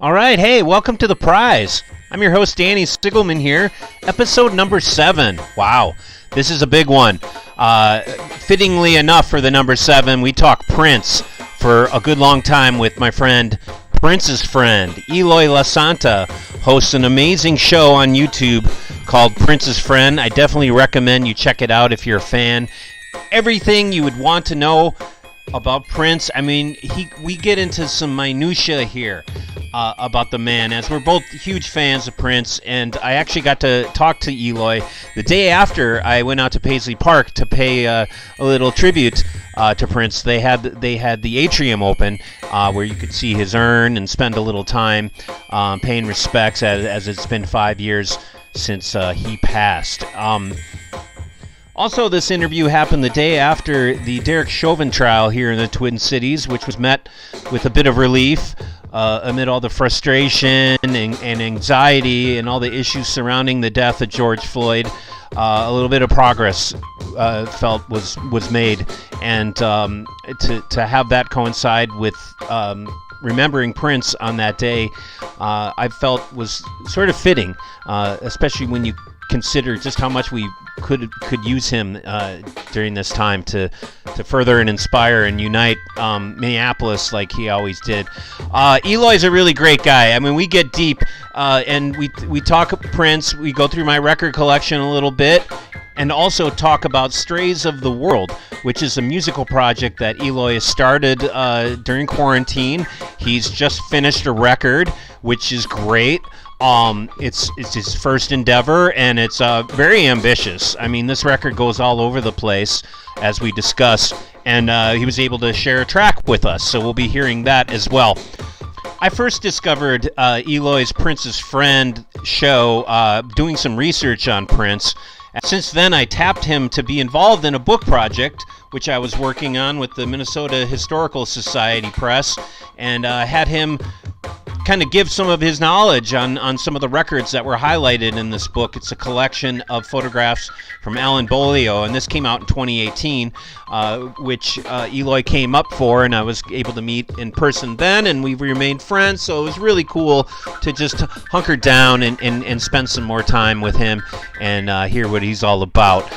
All right, hey, welcome to The Prize. I'm your host, Danny Sigelman here, episode number 7. Wow, this is a big one. Fittingly enough for the number 7, we talk Prince for a good long time with my friend, Prince's friend, Eloy Lasanta, hosts an amazing show on YouTube called Prince's Friend. I definitely recommend you check it out if you're a fan. Everything you would want to know about Prince. I mean, we get into some minutia here about the man, as we're both huge fans of Prince, and I actually got to talk to Eloy the day after I went out to Paisley Park to pay a little tribute to Prince. They had the atrium open where you could see his urn and spend a little time paying respects as it's been 5 years since he passed. Also, this interview happened the day after the Derek Chauvin trial here in the Twin Cities, which was met with a bit of relief amid all the frustration and anxiety and all the issues surrounding the death of George Floyd. A little bit of progress felt was made, and to have that coincide with remembering Prince on that day, I felt was sort of fitting, especially when you consider just how much we could use him during this time to further and inspire and unite Minneapolis like he always did. Eloy's a really great guy. I mean, we get deep and we talk Prince. We go through my record collection a little bit, and also talk about Strays of the World, which is a musical project that Eloy has started during quarantine. He's just finished a record, which is great. It's his first endeavor, and it's very ambitious. I mean, this record goes all over the place, as we discussed, and he was able to share a track with us, so we'll be hearing that as well. I first discovered Eloy's Prince's Friend show doing some research on Prince. Since then, I tapped him to be involved in a book project, which I was working on with the Minnesota Historical Society Press, and had him kind of give some of his knowledge on some of the records that were highlighted in this book. It's a collection of photographs from Alan Bolio, and this came out in 2018, which Eloy came up for, and I was able to meet in person then, and we remained friends, so it was really cool to just hunker down and spend some more time with him and hear what he's all about.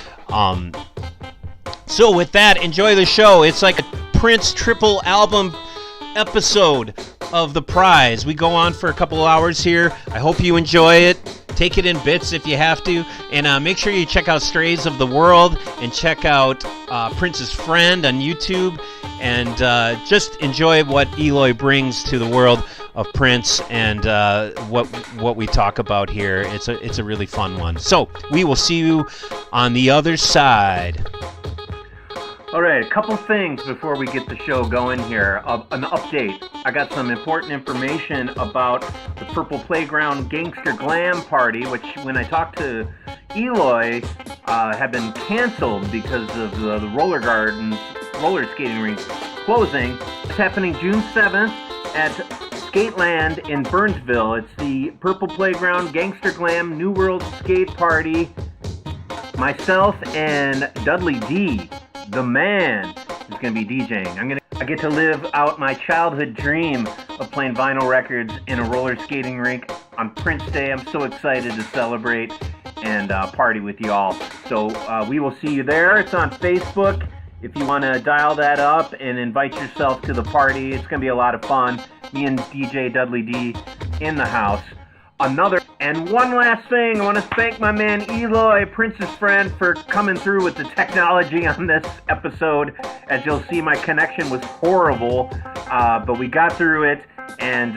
So with that, enjoy the show. It's like a Prince triple album episode of The Prize. We go on for a couple hours here. I hope you enjoy it. Take it in bits if you have to, and make sure you check out Strays of the World and check out Prince's Friend on YouTube, and just enjoy what Eloy brings to the world of Prince and what we talk about here. It's a really fun one. So we will see you on the other side. All right, a couple things before we get the show going here. An update. I got some important information about the Purple Playground Gangster Glam Party, which, when I talked to Eloy, had been canceled because of the roller skating rink closing. It's happening June 7th at Skateland in Burnsville. It's the Purple Playground Gangster Glam New World Skate Party. Myself and Dudley D, the man, is going to be DJing. I get to live out my childhood dream of playing vinyl records in a roller skating rink on Prince Day. I'm so excited to celebrate and party with y'all. So we will see you there. It's on Facebook. If you want to dial that up and invite yourself to the party, it's going to be a lot of fun. Me and DJ Dudley D in the house. One last thing, I want to thank my man Eloy, Prince's Friend, for coming through with the technology on this episode. As you'll see, my connection was horrible, but we got through it, and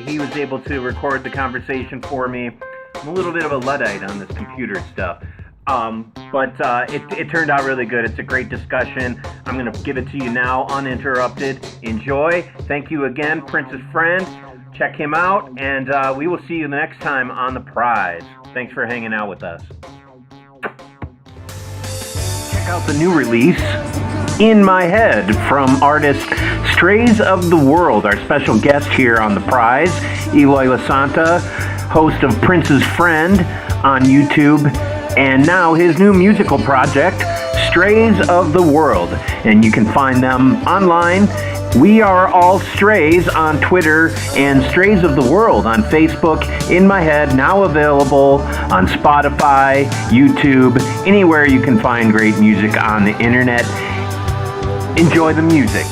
he was able to record the conversation for me. I'm a little bit of a Luddite on this computer stuff, but it turned out really good. It's a great discussion. I'm going to give it to you now, uninterrupted. Enjoy. Thank you again, Prince's Friend. Check him out, and we will see you next time on The Prize. Thanks for hanging out with us. Check out the new release, In My Head, from artist Strays of the World. Our special guest here on The Prize, Eloy Lasanta, host of Prince's Friend on YouTube, and now his new musical project, Strays of the World. And you can find them online We are all Strays on Twitter and Strays of the World on Facebook. In My Head, now available on Spotify, YouTube, anywhere you can find great music on the internet. Enjoy the music.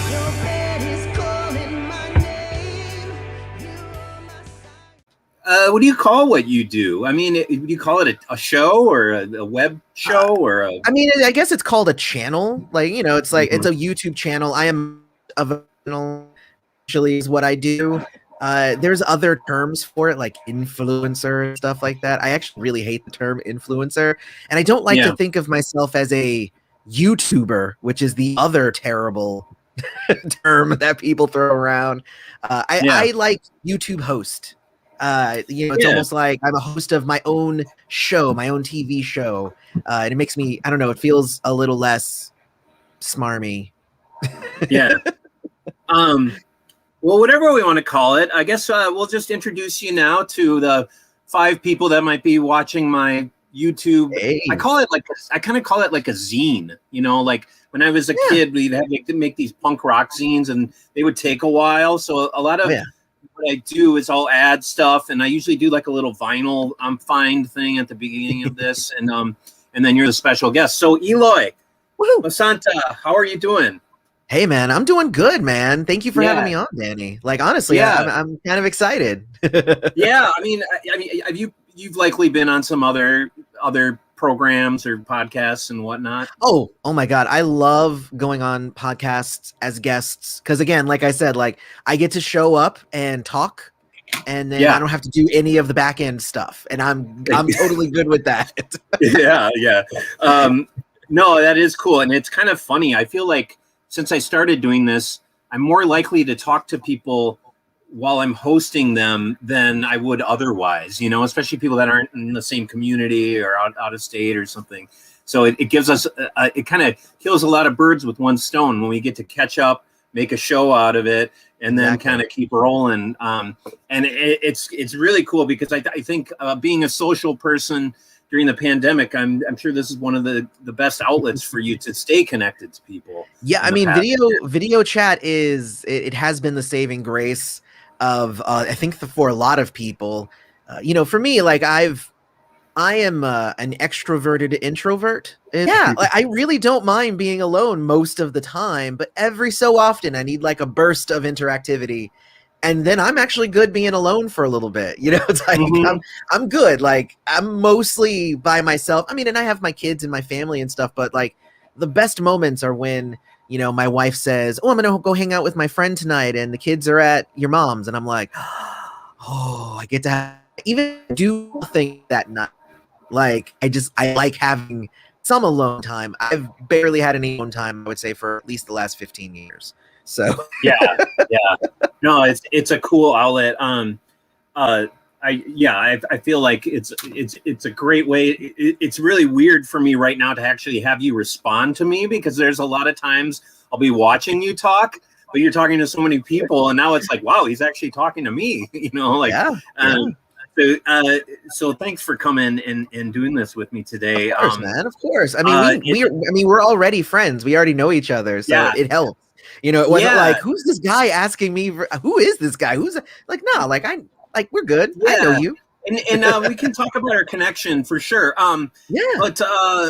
What do you call what you do? I mean, would you call it a show or a web show or a? I mean, I guess it's called a channel. Like, you know, it's like it's a YouTube channel. I am of a channel. Actually, is what I do. There's other terms for it, like influencer and stuff like that. I actually really hate the term influencer, and I don't like to think of myself as a YouTuber, which is the other terrible term that people throw around. I like YouTube host. You know, it's almost like I'm a host of my own show, my own TV show. And it makes me, I don't know, it feels a little less smarmy. Yeah. Well, whatever we want to call it, I guess we'll just introduce you now to the 5 people that might be watching my YouTube. Hey. I kind of call it like a zine, you know, like when I was a kid, we'd have to make these punk rock zines and they would take a while. So a lot of what I do is I'll add stuff, and I usually do like a little vinyl find thing at the beginning of this, and then you're the special guest. So Eloy Lasanta, how are you doing? Hey man, I'm doing good, man. Thank you for having me on, Danny. Like honestly, I'm kind of excited. Yeah, I mean, you've likely been on some other programs or podcasts and whatnot. Oh my God. I love going on podcasts as guests. Cause again, like I said, like I get to show up and talk and then I don't have to do any of the back end stuff. And I'm totally good with that. Yeah. No, that is cool. And it's kind of funny. I feel like since I started doing this, I'm more likely to talk to people while I'm hosting them than I would otherwise, you know, especially people that aren't in the same community or out of state or something. So it gives us, it kind of kills a lot of birds with one stone when we get to catch up, make a show out of it, and then kind of keep rolling. And it's really cool because I think being a social person during the pandemic, I'm sure this is one of the best outlets for you to stay connected to people. Yeah, I mean, video chat it has been the saving grace of I think for a lot of people. You know, for me, like I am an extroverted introvert. And like, I really don't mind being alone most of the time, but every so often I need like a burst of interactivity. And then I'm actually good being alone for a little bit. You know, it's like I'm good. Like I'm mostly by myself. I mean, and I have my kids and my family and stuff, but like the best moments are when, you know, my wife says, "Oh, I'm going to go hang out with my friend tonight and the kids are at your mom's." And I'm like, "Oh, I get to even do nothing that night." Like I like having some alone time. I've barely had any alone time, I would say, for at least the last 15 years. So yeah. No, it's a cool outlet. I feel like it's a great way. It's really weird for me right now to actually have you respond to me because there's a lot of times I'll be watching you talk, but you're talking to so many people, and now it's like, wow, he's actually talking to me. You know, like So thanks for coming and doing this with me today. Of course, man. Of course. I mean, we're already friends. We already know each other, so it helps. You know, it wasn't like, who's this guy asking me? Who is this guy? Who's like, no, like we're good. I know you. And we can talk about our connection for sure. But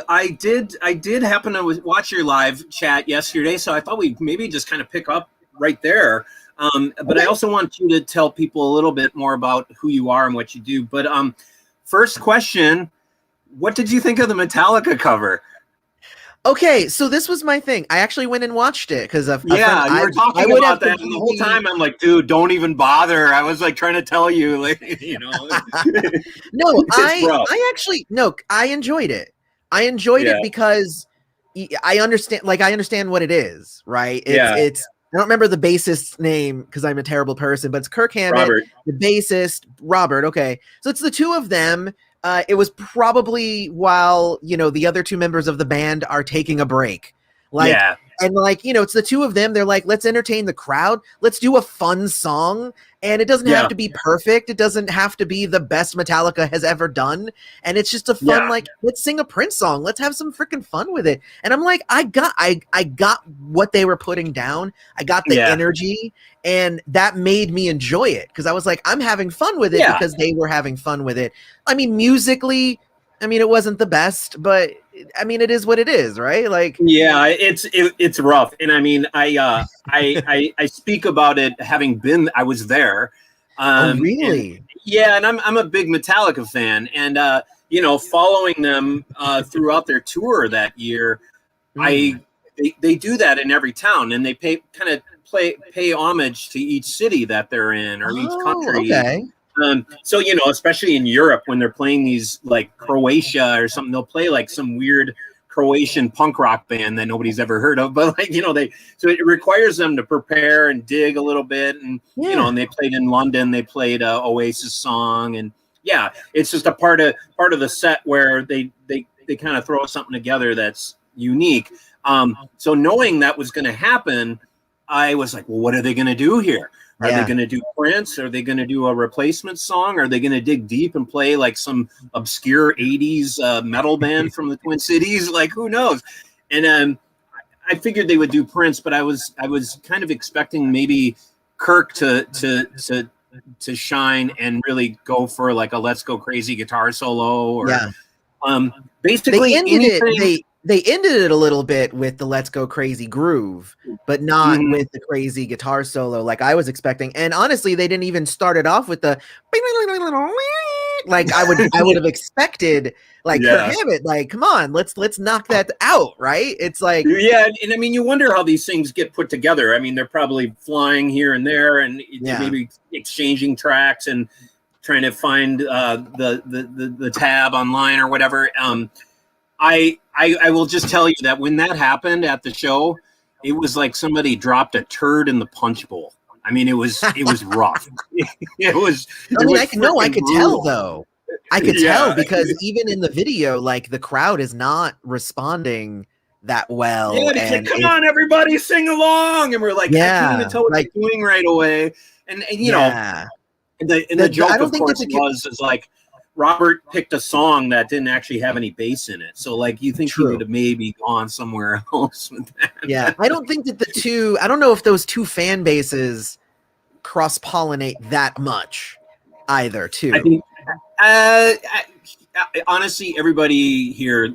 I did happen to watch your live chat yesterday, so I thought we'd maybe just kind of pick up right there. But I also want you to tell people a little bit more about who you are and what you do. But first question, what did you think of the Metallica cover? Okay, so this was my thing. I actually went and watched it because you were talking about that, and the whole time I'm like, dude, don't even bother. I was like trying to tell you, like, you know. No, I enjoyed it. I enjoyed it because I understand what it is, right? It's I don't remember the bassist's name because I'm a terrible person, but it's Kirk Hammett, the bassist, Robert. Okay, so it's the two of them. It was probably while, you know, the other two members of the band are taking a break. Like And like, it's the two of them. They're like, let's entertain the crowd. Let's do a fun song. And it doesn't have to be perfect. It doesn't have to be the best Metallica has ever done. And it's just a fun, like, let's sing a Prince song. Let's have some freaking fun with it. And I'm like, I got what they were putting down. I got the energy, and that made me enjoy it. Cause I was like, I'm having fun with it because they were having fun with it. I mean, musically, it wasn't the best, but it is what it is, right? Like, it's rough. And I mean, I speak about it having been, I was there. Oh, really? And I'm a big Metallica fan, and following them throughout their tour that year, they do that in every town, and they pay homage to each city that they're in, or each country. Okay. So, especially in Europe, when they're playing these like Croatia or something, they'll play like some weird Croatian punk rock band that nobody's ever heard of. But like, so it requires them to prepare and dig a little bit. And, and they played in London, they played a Oasis song. And it's just a part of the set where they kind of throw something together that's unique. So knowing that was going to happen, I was like, well, what are they going to do here? Are they going to do Prince? Are they going to do a replacement song? Are they going to dig deep and play like some obscure 80s metal band from the Twin Cities? Like, who knows? And I figured they would do Prince, but I was kind of expecting maybe Kirk to shine and really go for like a Let's Go Crazy guitar solo, or basically they ended it a little bit with the Let's Go Crazy groove, but not with the crazy guitar solo like I was expecting. And honestly, they didn't even start it off with the like I would have expected, like Kirk Hammett, like, come on, let's knock that out, right? It's like, and I mean, you wonder how these things get put together. I mean, they're probably flying here and there, and maybe exchanging tracks and trying to find the tab online or whatever. I will just tell you that when that happened at the show, it was like somebody dropped a turd in the punch bowl. I mean, it was rough. I could tell though. I could tell because even in the video, like the crowd is not responding that well. Yeah, they said, "Come on, everybody, sing along," and we're like, "I can't even tell what they're doing right away." And you know, and the joke, of course, is like, Robert picked a song that didn't actually have any bass in it. So like you think he would have maybe gone somewhere else with that. Yeah. I don't think that I don't know if those two fan bases cross-pollinate that much either too. I think honestly, everybody here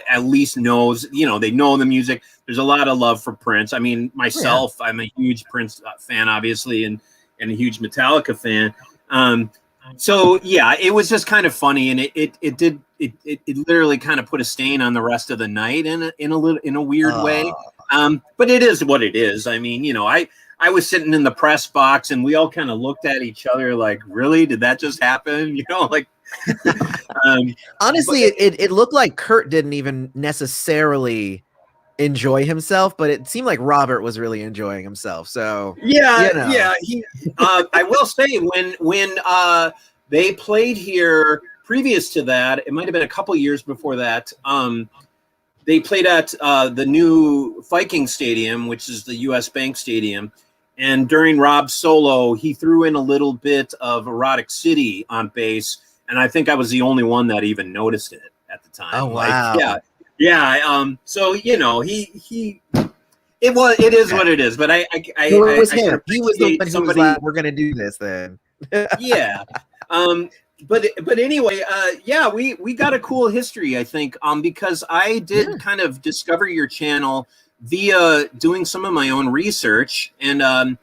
at least knows, they know the music. There's a lot of love for Prince. I mean, myself, I'm a huge Prince fan, obviously, and a huge Metallica fan. So yeah, it was just kind of funny, and it literally kind of put a stain on the rest of the night in a weird way. But it is what it is. I mean, I was sitting in the press box, and we all kind of looked at each other like, really, did that just happen? Like. Honestly, it looked like Kurt didn't even necessarily enjoy himself, but it seemed like Robert was really enjoying himself. So yeah. I will say when they played here previous to that, it might have been a couple years before that. They played at the new Viking Stadium, which is the U.S. Bank Stadium, and during Rob's solo, he threw in a little bit of Erotic City on bass, and I think I was the only one that even noticed it at the time. Oh wow! Yeah. So it is what it is. But it was him. He was the one who was like, "We're gonna do this then." Yeah. But anyway, we got a cool history, I think, because I did kind of discover your channel via doing some of my own research. And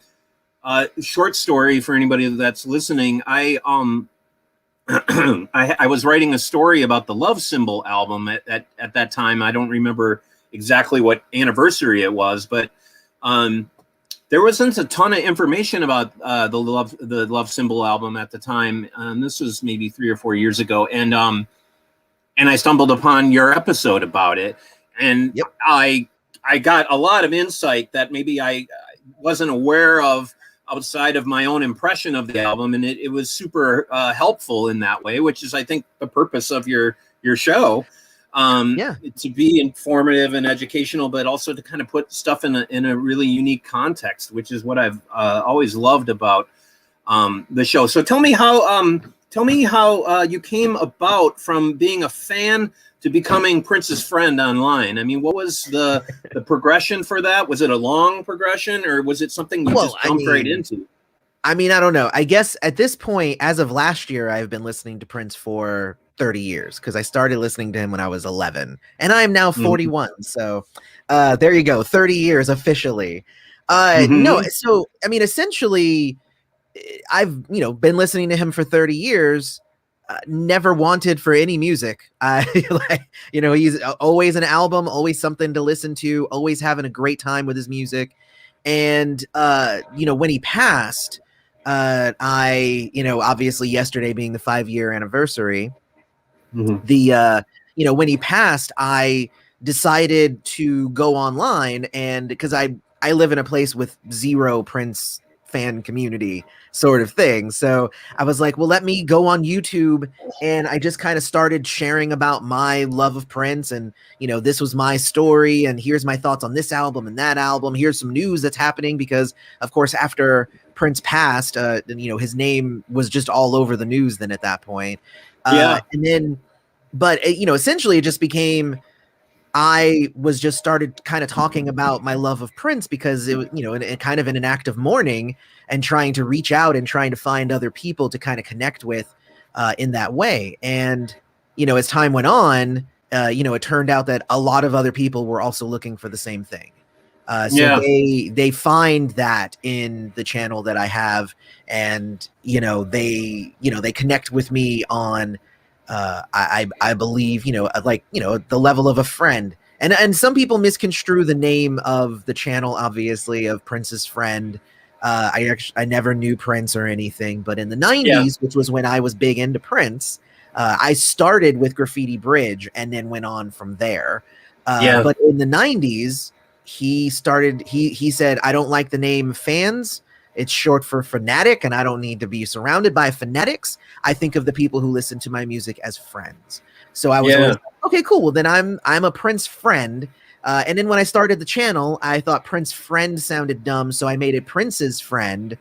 short story for anybody that's listening, I was writing a story about the Love Symbol album at that time. I don't remember exactly what anniversary it was, but there wasn't a ton of information about the Love Symbol album at the time. This was maybe 3 or 4 years ago, and I stumbled upon your episode about it, and I got a lot of insight that maybe I wasn't aware of outside of my own impression of the album, and it was super helpful in that way, which is, I think, the purpose of your show. to be informative and educational, but also to kind of put stuff in a really unique context, which is what I've always loved about the show. So tell me how you came about from being a fan to becoming Prince's friend online. I mean, what was the progression for that? Was it a long progression, or was it something you just jumped right into? I mean, I don't know. I guess at this point, as of last year, I've been listening to Prince for 30 years because I started listening to him when I was 11, and I am now 41. So there you go, 30 years officially. No, so I mean, essentially, I've been listening to him for 30 years. Never wanted for any music. He's always an album, always something to listen to, always having a great time with his music. And when he passed, obviously yesterday being the 5-year anniversary, when he passed, I decided to go online, and because I live in a place with zero Prince fan community sort of thing. So I was like, well, let me go on YouTube. And I just kind of started sharing about my love of Prince. And, this was my story. And here's my thoughts on this album and that album. Here's some news that's happening because, of course, after Prince passed, his name was just all over the news then at that point. Essentially it just became, I was just started kind of talking about my love of Prince because it was, kind of in an act of mourning and trying to reach out and trying to find other people to kind of connect with in that way. And, as time went on, it turned out that a lot of other people were also looking for the same thing. They find that in the channel that I have, and, they connect with me on, I believe, the level of a friend. And some people misconstrue the name of the channel, obviously, of Prince's friend. I never knew Prince or anything, but in the 90s, which was when I was big into Prince, I started with Graffiti Bridge and then went on from there. But in the 90s, he said, I don't like the name fans. It's short for fanatic, and I don't need to be surrounded by fanatics. I think of the people who listen to my music as friends. So I was always like, okay, cool. Well, then I'm a Prince friend. And then when I started the channel, I thought Prince friend sounded dumb, so I made it Prince's friend,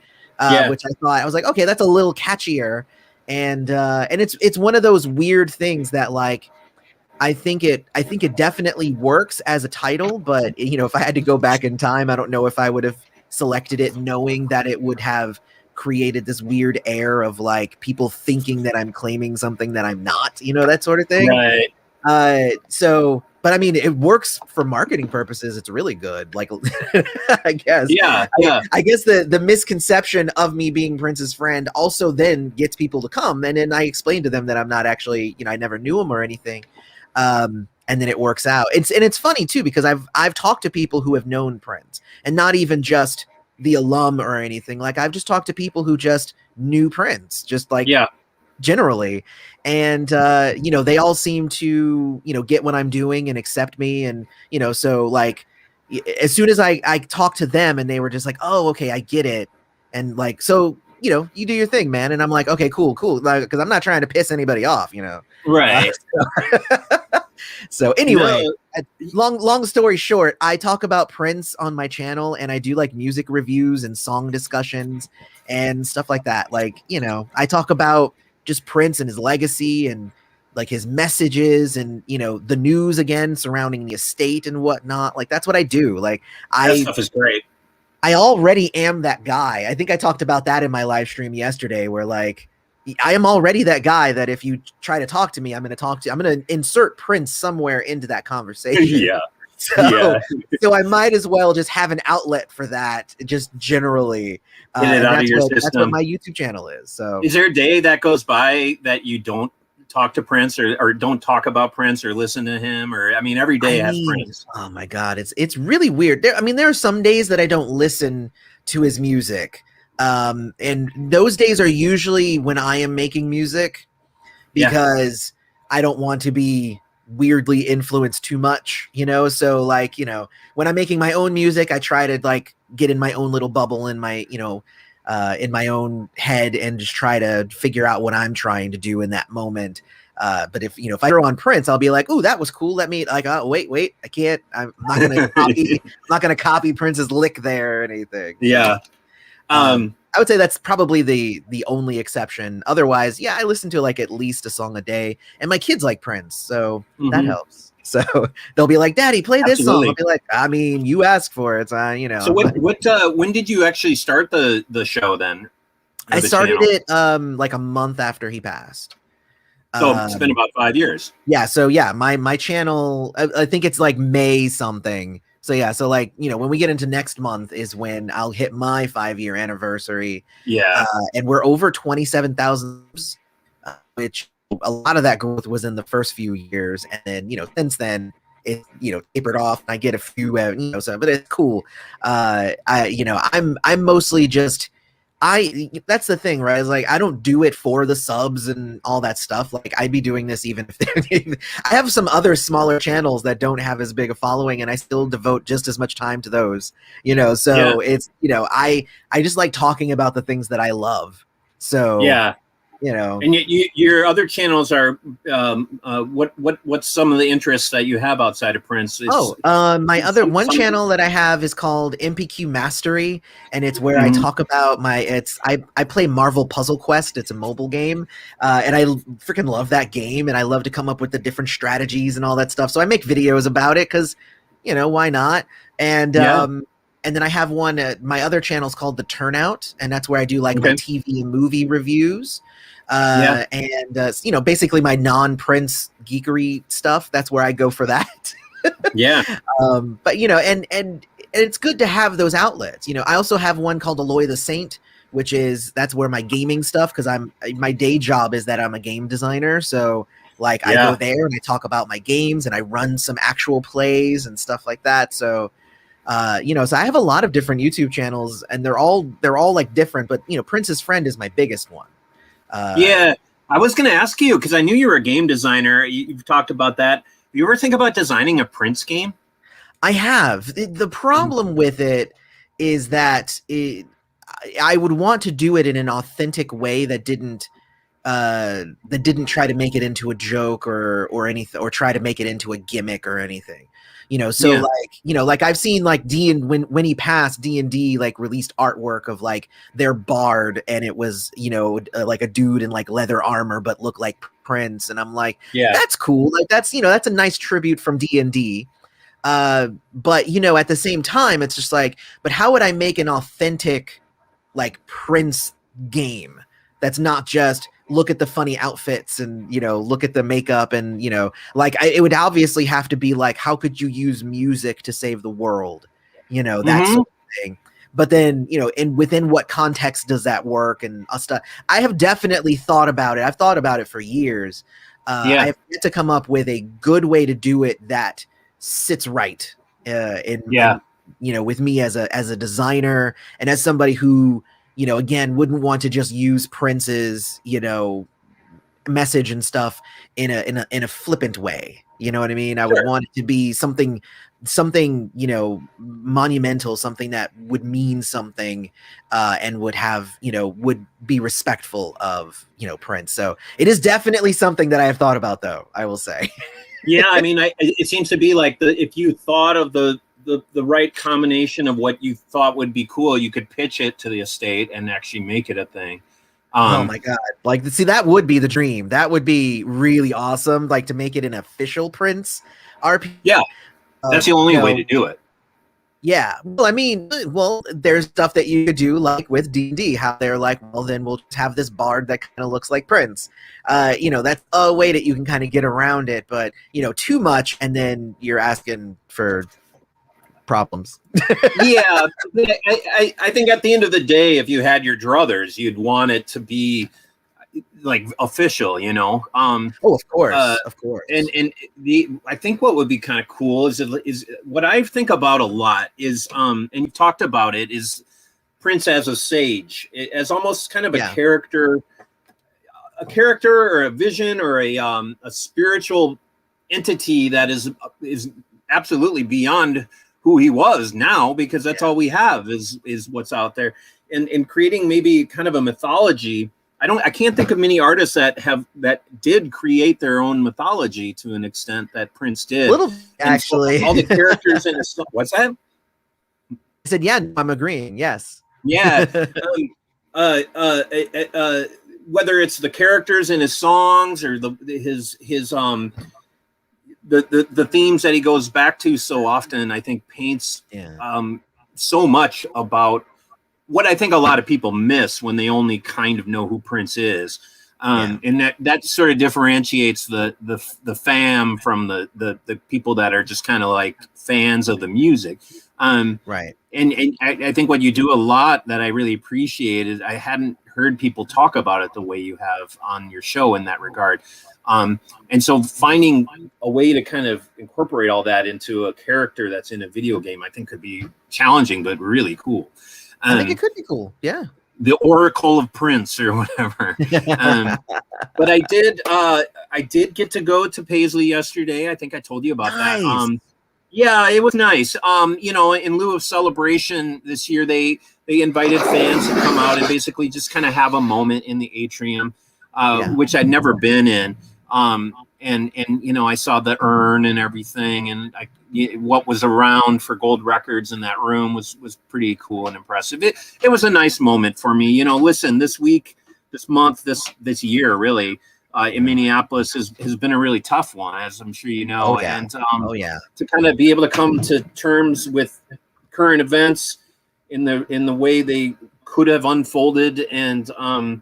which I was like, okay, that's a little catchier. And it's one of those weird things that, like, I think it definitely works as a title, but if I had to go back in time, I don't know if I would have selected it knowing that it would have created this weird air of like people thinking that I'm claiming something that I'm not, that sort of thing. Right. But I mean, it works for marketing purposes. It's really good. Like, I guess. I guess the misconception of me being Prince's friend also then gets people to come. And then I explain to them that I'm not actually, I never knew him or anything. And then it works out. It's funny too, because I've talked to people who have known Prince, and not even just the alum or anything. Like, I've just talked to people who just knew Prince, just like generally. And, they all seem to, get what I'm doing and accept me. And, so like, as soon as I talked to them and they were just like, oh, okay, I get it. And like, so, you do your thing, man. And I'm like, okay, cool. Like, cause I'm not trying to piss anybody off, Right. So anyway, long story short, I talk about Prince on my channel, and I do like music reviews and song discussions and stuff like that. Like, I talk about just Prince and his legacy and like his messages and, the news again surrounding the estate and whatnot. Like, that's what I do. Like, that stuff is great. I already am that guy. I think I talked about that in my live stream yesterday, where like, I am already that guy that if you try to talk to me, I'm going to insert Prince somewhere into that conversation. So I might as well just have an outlet for that, just generally. Get it out of your system. That's what my YouTube channel is. So, is there a day that goes by that you don't talk to Prince or don't talk about Prince or listen to him? Or, I mean, every day has Prince. Oh my God. It's really weird. There are some days that I don't listen to his music. And those days are usually when I am making music, because I don't want to be weirdly influenced too much, so like, when I'm making my own music, I try to like get in my own little bubble in my, in my own head and just try to figure out what I'm trying to do in that moment. But if I throw on Prince, I'll be like, "Ooh, that was cool. Let me like, oh, wait, I can't. I'm not gonna copy. I'm not gonna copy Prince's lick there or anything." Yeah. I would say that's probably the only exception. Otherwise, yeah, I listen to like at least a song a day, and my kids like Prince, so that helps. So they'll be like, "Daddy, play this song." I'll be like, "I mean, you asked for it, So when did you actually start the show then? I started it like a month after he passed. So it's been about 5 years. Yeah. So yeah, my channel, I think it's like May something. So yeah, so like, when we get into next month is when I'll hit my 5-year anniversary. Yeah. And we're over 27,000, which a lot of that growth was in the first few years. And then, since then it, tapered off and I get a few, so, but it's cool. I'm mostly just, that's the thing, right? Is like, I don't do it for the subs and all that stuff. Like, I'd be doing this even if I have some other smaller channels that don't have as big a following, and I still devote just as much time to those, so it's, I just like talking about the things that I love. So, yeah. And your other channels are what's some of the interests that you have outside of Prince? My other channel that I have is called MPQ Mastery, and it's where I talk about I play Marvel Puzzle Quest. It's a mobile game, and I freaking love that game, and I love to come up with the different strategies and all that stuff. So I make videos about it because, why not? And and then I have one. My other channel is called The Turnout, and that's where I do like my TV and movie reviews. And basically my non-Prince geekery stuff. That's where I go for that. Yeah. But and it's good to have those outlets. I also have one called Eloy the Saint, that's where my gaming stuff, because my day job is that I'm a game designer. So like I go there and I talk about my games and I run some actual plays and stuff like that. So so I have a lot of different YouTube channels, and they're all like different, but Prince's Friend is my biggest one. I was going to ask you, because I knew you were a game designer. You've talked about that. You ever think about designing a Prince game? I have. The problem with it is that I would want to do it in an authentic way that didn't try to make it into a joke or anything, or try to make it into a gimmick or anything. Like I've seen like when he passed, D&D like released artwork of like their bard, and it was like a dude in like leather armor but looked like Prince, and I'm like, that's cool, like that's that's a nice tribute from D&D. But at the same time, it's just like, but how would I make an authentic like Prince game that's not just look at the funny outfits and look at the makeup and it would obviously have to be like, how could you use music to save the world, that sort of thing. But then and within what context does that work and stuff. I have definitely thought about it. I've thought about it for years. I have yet to come up with a good way to do it that sits right with me as a designer and as somebody who again, wouldn't want to just use Prince's, message and stuff in a flippant way. You know what I mean? I would want it to be something, monumental, something that would mean something, and would have, would be respectful of, Prince. So it is definitely something that I have thought about, though, I will say. Yeah. I mean, it seems to be like if you thought of the right combination of what you thought would be cool, you could pitch it to the estate and actually make it a thing. Oh my God. Like, see, that would be the dream. That would be really awesome. Like to make it an official Prince RP. Yeah. That's the only way to do it. Yeah. Well, I mean, there's stuff that you could do like with D&D, how they're like, well, then we'll just have this bard that kind of looks like Prince. That's a way that you can kind of get around it, but too much. And then you're asking for problems. Yeah, I think at the end of the day, if you had your druthers, you'd want it to be like official, of course, of course. And I think what would be kind of cool is what I think about a lot is and you talked about it, is Prince as a sage, as almost kind of a character or a vision or a spiritual entity that is absolutely beyond who he was now, because that's all we have is what's out there, and creating maybe kind of a mythology. I can't think of many artists that did create their own mythology to an extent that Prince did. Little, actually. So all the characters in his, what's that? I said, yeah, I'm agreeing. Yes. Yeah. Whether it's the characters in his songs or the themes that he goes back to so often, I think paints so much about what I think a lot of people miss when they only kind of know who Prince is. And that sort of differentiates the fam from the people that are just kind of like fans of the music. Right. And I think what you do a lot that I really appreciate is I hadn't heard people talk about it the way you have on your show in that regard. And so finding a way to kind of incorporate all that into a character that's in a video game, I think could be challenging, but really cool. I think it could be cool. Yeah. The Oracle of Prince or whatever. But I did get to go to Paisley yesterday. I think I told you about that. Yeah, it was nice. In lieu of celebration this year, they invited fans to come out and basically just kind of have a moment in the atrium, which I'd never been in. And I saw the urn and everything, and what was around for gold records in that room was pretty cool and impressive. It was a nice moment for me. Listen, this week, this month, this year, really, in Minneapolis has been a really tough one, as I'm sure you know. And to kind of be able to come to terms with current events in the way they could have unfolded, and sort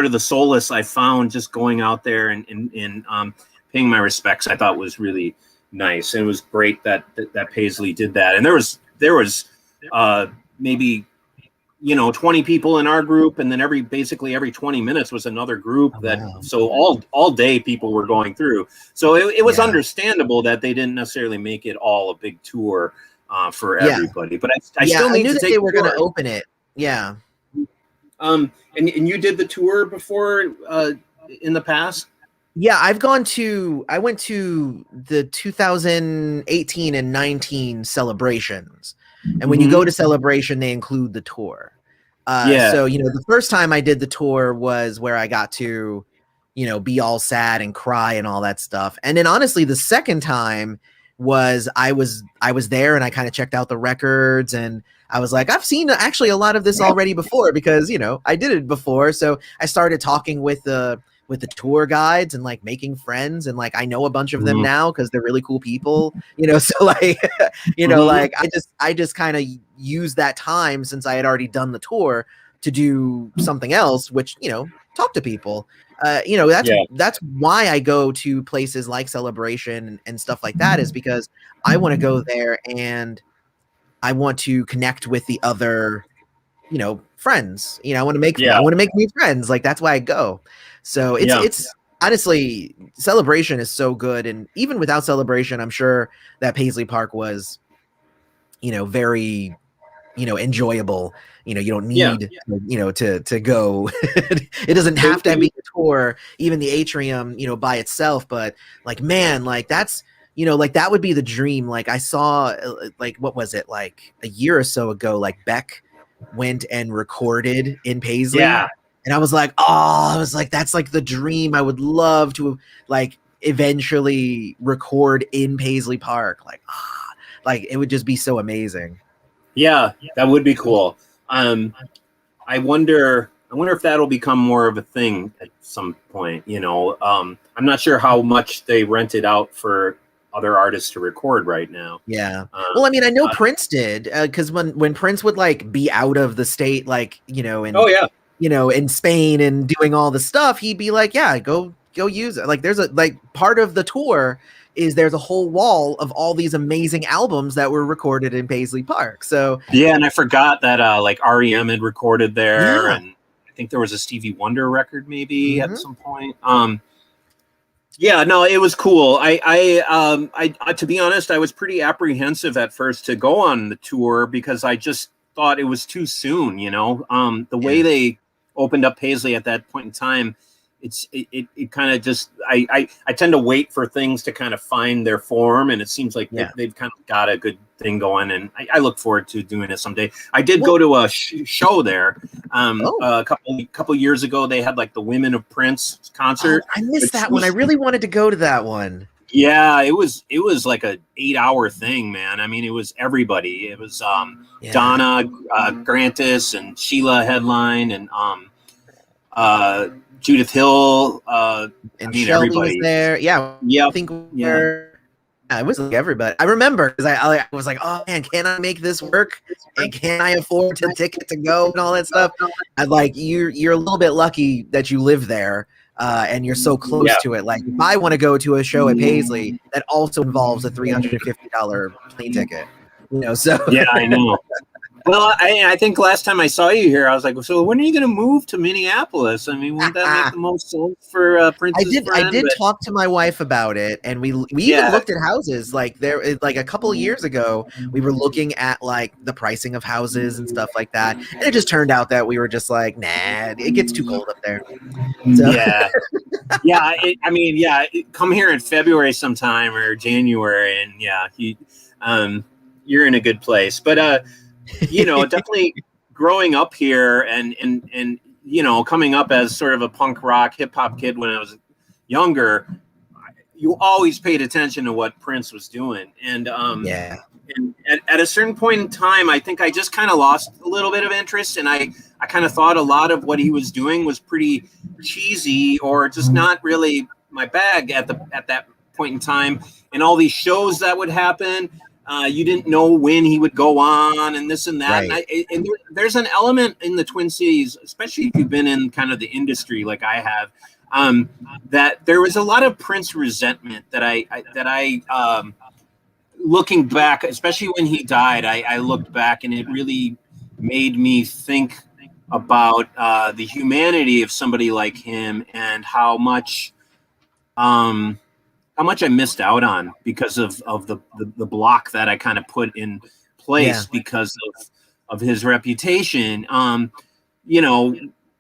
of the solace I found just going out there and paying my respects, I thought was really nice. And it was great that Paisley did that. And there was maybe 20 people in our group, and then every 20 minutes was another group so all day people were going through. So it was understandable that they didn't necessarily make it all a big tour for everybody. But I still need knew to that take they were going to open it. Yeah. And you did the tour before in the past? Yeah, I went to the 2018 and 19 celebrations. And when you go to celebration, they include the tour. So, the first time I did the tour was where I got to, be all sad and cry and all that stuff. And then honestly, the second time was I was there and I kind of checked out the records, and I was like, I've seen actually a lot of this already before because, I did it before. So I started talking with the tour guides and like making friends, and like I know a bunch of them now because they're really cool people, so like like I just kind of used that time, since I had already done the tour, to do something else, which talk to people. That's why I go to places like Celebration and stuff like that, is because I want to go there and I want to connect with the other friends. I want to make new friends. Like, that's why I go. So it's honestly, Celebration is so good. And even without Celebration, I'm sure that Paisley Park was, very, enjoyable. You don't need, to go. It doesn't have to be a tour, even the atrium, by itself. But like, man, like that's, like that would be the dream. Like I saw, like, what was it, like a year or so ago, like Beck went and recorded in Paisley. Yeah. And I was like, that's like the dream. I would love to like eventually record in Paisley Park. Like it would just be so amazing. Yeah, that would be cool. I wonder if that'll become more of a thing at some point. I'm not sure how much they rent it out for other artists to record right now. Yeah. Well, I mean, I know Prince did, because when Prince would like be out of the state, like, in Spain and doing all the stuff, he'd be like, yeah, go use it. Like there's part of the tour is there's a whole wall of all these amazing albums that were recorded in Paisley Park. So yeah, and I forgot that like REM had recorded there, and I think there was a Stevie Wonder record maybe at some point. Yeah, no, it was cool. I to be honest, I was pretty apprehensive at first to go on the tour because I just thought it was too soon, the way they opened up Paisley at that point in time, it kind of just I tend to wait for things to kind of find their form, and it seems like they've kind of got a good thing going, and I look forward to doing it someday. I did go to a show there a couple years ago. They had like the Women of Prince concert. I missed that one. I really wanted to go to that one. Yeah, it was like a 8-hour thing, man. I mean, it was everybody. It was Donna Grantis and Sheila headline, and Judith Hill, and Shelby everybody was there. Yeah, I think it was like everybody. I remember because I was like, oh man, can I make this work? And can I afford a ticket to go and all that stuff? And like you're a little bit lucky that you live there. And you're so close to it. Like if I want to go to a show at Paisley, that also involves a $350 plane ticket. So yeah, I know. Well, I think last time I saw you here, I was like, so when are you going to move to Minneapolis? I mean, wouldn't that make the most sense for Prince's friend? I did talk to my wife about it, and we even looked at houses. Like a couple of years ago, we were looking at like the pricing of houses and stuff like that, and it just turned out that we were just like, nah, it gets too cold up there. So. Yeah, come here in February sometime or January, and you're in a good place, but. Definitely growing up here and coming up as sort of a punk rock hip hop kid when I was younger, you always paid attention to what Prince was doing. And and at a certain point in time, I think I just kind of lost a little bit of interest, and I kind of thought a lot of what he was doing was pretty cheesy or just not really my bag at that point in time. And all these shows that would happen. You didn't know when he would go on and this and that. Right. And there's an element in the Twin Cities, especially if you've been in kind of the industry like I have, that there was a lot of Prince resentment that I looking back, especially when he died, I looked back and it really made me think about the humanity of somebody like him and how much I missed out on because of the block that I kind of put in place because of his reputation.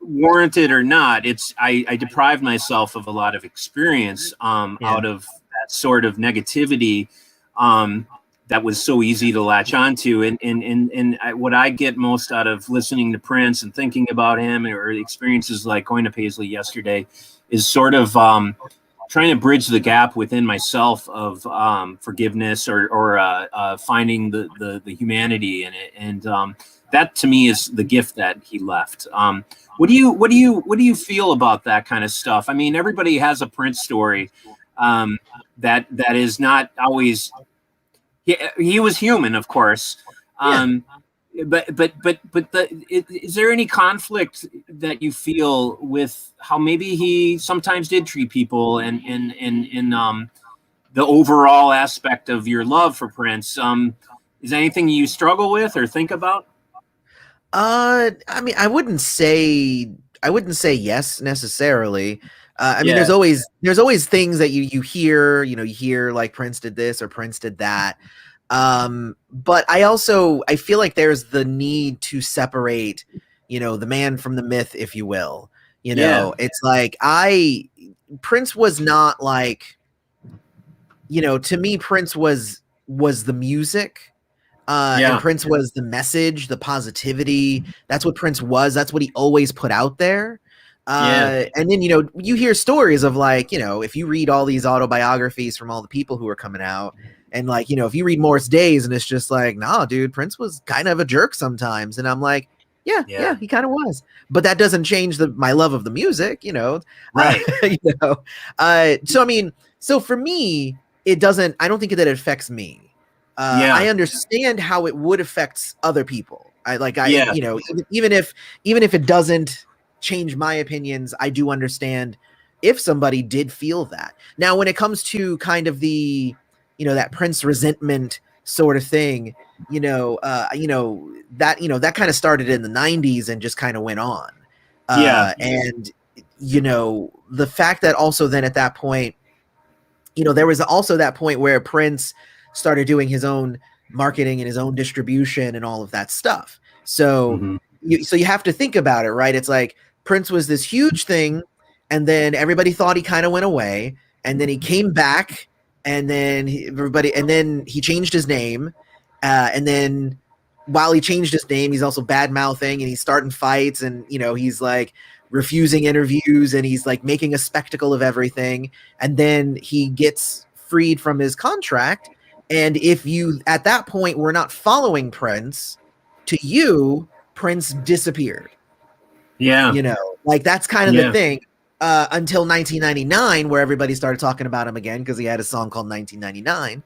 Warranted or not, I deprived myself of a lot of experience out of that sort of negativity that was so easy to latch onto. And what I get most out of listening to Prince and thinking about him or experiences like going to Paisley yesterday is sort of trying to bridge the gap within myself of forgiveness or finding the humanity in it, and that to me is the gift that he left. What do you feel about that kind of stuff? I mean, everybody has a Prince story that is not always. He was human, of course. But is there any conflict that you feel with how maybe he sometimes did treat people and in the overall aspect of your love for Prince? Is anything you struggle with or think about? I mean, I wouldn't say yes necessarily. I mean, there's always things that you hear, you hear like Prince did this or Prince did that. But I feel like there's the need to separate, the man from the myth, if you will. It's like Prince was not like, to me, Prince was the music. And Prince was the message, the positivity. That's what Prince was. That's what he always put out there. And then, you hear stories of like, if you read all these autobiographies from all the people who are coming out and like, if you read Morris Days and it's just like, nah, dude, Prince was kind of a jerk sometimes. And I'm like, yeah, he kind of was, but that doesn't change my love of the music, Right. So, I mean, so for me, I don't think that it affects me. I understand how it would affect other people. Even if it doesn't change my opinions, I do understand if somebody did feel that. Now, when it comes to kind of the, that Prince resentment sort of thing, that kind of started in the 90s and just kind of went on. And, the fact that also then at that point, there was also that point where Prince started doing his own marketing and his own distribution and all of that stuff. So, so you have to think about it, right? It's like Prince was this huge thing. and then everybody thought he kind of went away, and then he came back, and then he changed his name, and then while he changed his name, he's also bad mouthing and he's starting fights, and he's like refusing interviews, and he's like making a spectacle of everything, and then he gets freed from his contract. And if you at that point were not following Prince, to you, Prince disappeared. Yeah. Like that's kind of the thing. Until 1999, where everybody started talking about him again because he had a song called 1999.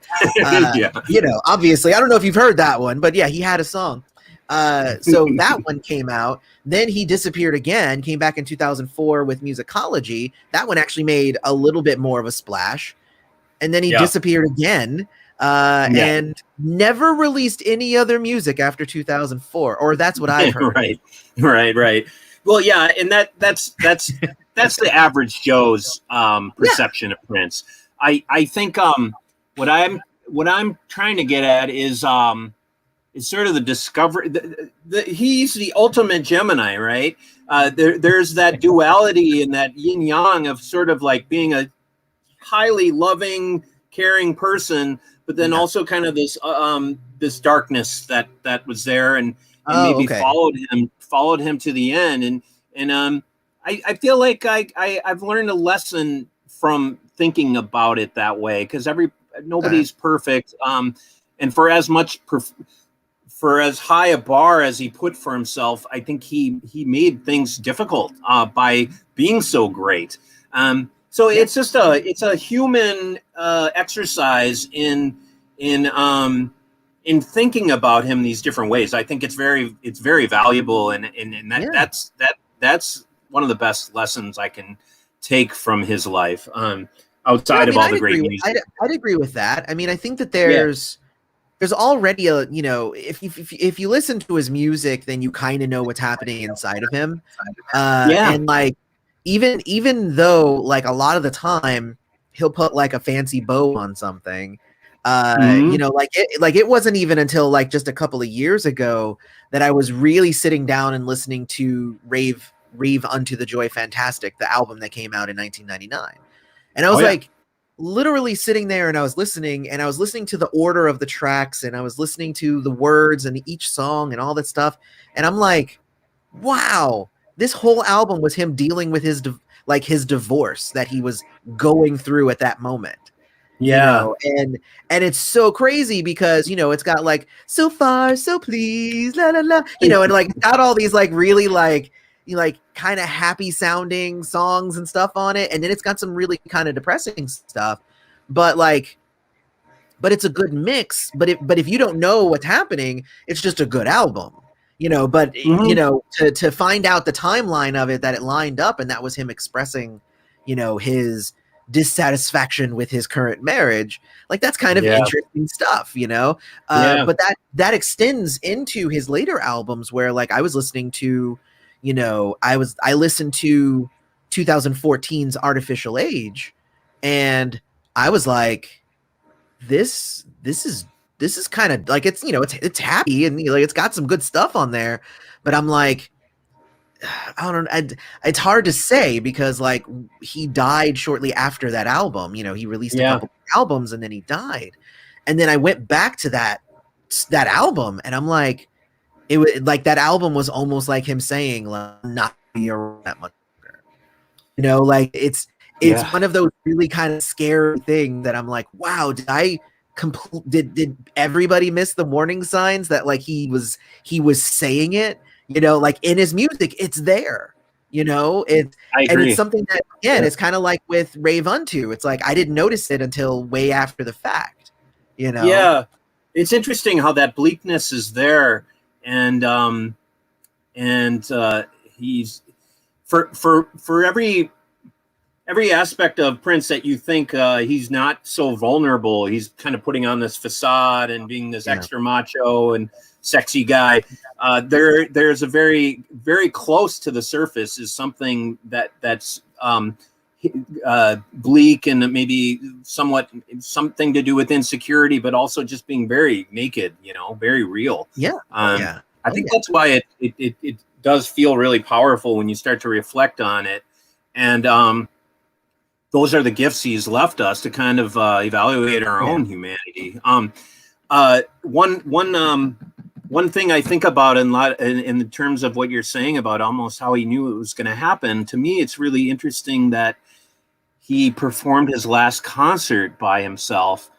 Obviously, I don't know if you've heard that one, but yeah, he had a song. So that one came out. Then he disappeared again, came back in 2004 with Musicology. That one actually made a little bit more of a splash. And then he disappeared again and never released any other music after 2004, or that's what I've heard. Right. Well, yeah, and that's the average Joe's perception of Prince. I think what I'm trying to get at is sort of the discovery. He's the ultimate Gemini, right? There's that duality and that yin yang of sort of like being a highly loving, caring person, but then also kind of this darkness that was there and maybe followed him to the end. And I feel like I've learned a lesson from thinking about it that way, because nobody's perfect. And for as high a bar as he put for himself, I think he made things difficult by being so great. So it's just a human exercise in thinking about him these different ways. I think it's very valuable, and that's one of the best lessons I can take from his life. Outside of all the great music, I'd agree with that. I mean, I think that there's already a if you listen to his music, then you kind of know what's happening inside of him. And like even though like a lot of the time he'll put like a fancy bow on something. It wasn't even until like just a couple of years ago that I was really sitting down and listening to Rave Unto the Joy Fantastic, the album that came out in 1999. And I was literally sitting there and I was listening to the order of the tracks, and I was listening to the words and each song and all that stuff. And I'm like, wow, this whole album was him dealing with his divorce that he was going through at that moment. And it's so crazy because it's got like So Far So Please, la la la, and like got all these like really like kind of happy sounding songs and stuff on it, and then it's got some really kind of depressing stuff, but it's a good mix. But if you don't know what's happening, it's just a good album, but to find out the timeline of it, that it lined up and that was him expressing his dissatisfaction with his current marriage, like that's kind of interesting stuff, but that extends into his later albums, where like I was listening to I listened to 2014's Artificial Age, and I was like, this is kind of like, it's it's happy and like it's got some good stuff on there, but I'm like, I don't know. It's hard to say because like he died shortly after that album. He released a couple albums and then he died. And then I went back to that album and I'm like, it was like that album was almost like him saying, like, not be around that much longer. Like it's one of those really kind of scary things that I'm like, wow, did everybody miss the warning signs that like he was saying it? Like in his music, it's there, I agree. And it's something that, again, it's kind of like with Rave Unto. It's like, I didn't notice it until way after the fact, Yeah. It's interesting how that bleakness is there. And he's for every aspect of Prince that you think he's not so vulnerable. He's kind of putting on this facade and being this extra macho and sexy guy. There's a very, very close to the surface is something that's bleak and maybe somewhat something to do with insecurity, but also just being very naked, very real. I think that's why it does feel really powerful when you start to reflect on it. And those are the gifts he's left us to kind of evaluate our own humanity. One thing I think about in terms of what you're saying about almost how he knew it was going to happen, to me, it's really interesting that he performed his last concert by himself,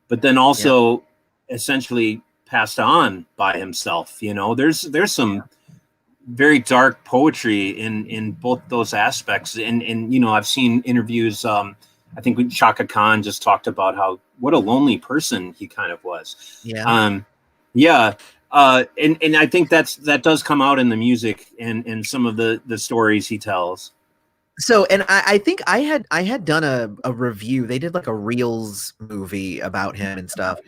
but then also essentially passed on by himself. You know, there's some very dark poetry in both those aspects. And you know, I've seen interviews. I think Chaka Khan just talked about what a lonely person he kind of was. And I think that does come out in the music and some of the stories he tells. So, and I think I had done a review. They did like a Reels movie about him and stuff.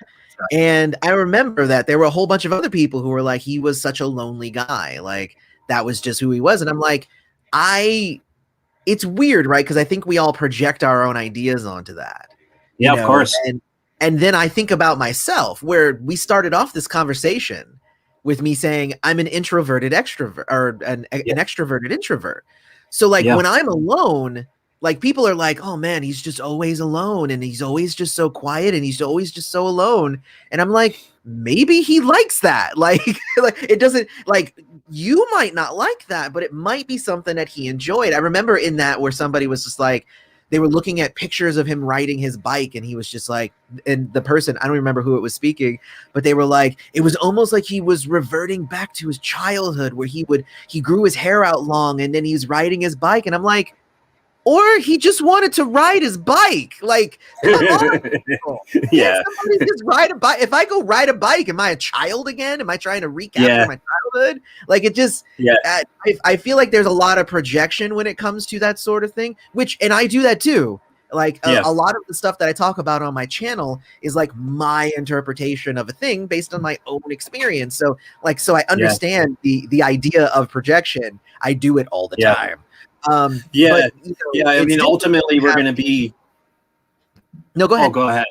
And I remember that there were a whole bunch of other people who were like, he was such a lonely guy. Like, that was just who he was. And I'm like, it's weird, right? Because I think we all project our own ideas onto that. Yeah, of course. And then I think about myself, where we started off this conversation with me saying I'm an introverted extrovert, or an extroverted introvert. So like when I'm alone, like people are like, oh man, he's just always alone, and he's always just so quiet, and he's always just so alone. And I'm like, maybe he likes that. Like it doesn't, like, you might not like that, but it might be something that he enjoyed. I remember in that where somebody was just like, they were looking at pictures of him riding his bike, and he was just like, and the person, I don't remember who it was speaking, but they were like, it was almost like he was reverting back to his childhood where he grew his hair out long and then he's riding his bike. And I'm like, or he just wanted to ride his bike. Like, come on, somebody just ride a bike. If I go ride a bike, am I a child again? Am I trying to recapture my childhood? Like, it just, I feel like there's a lot of projection when it comes to that sort of thing, and I do that too. Like a lot of the stuff that I talk about on my channel is like my interpretation of a thing based on my own experience. So I understand the idea of projection. I do it all the time. But, you know, I mean, ultimately we're going to be. No, go ahead. Oh, go ahead.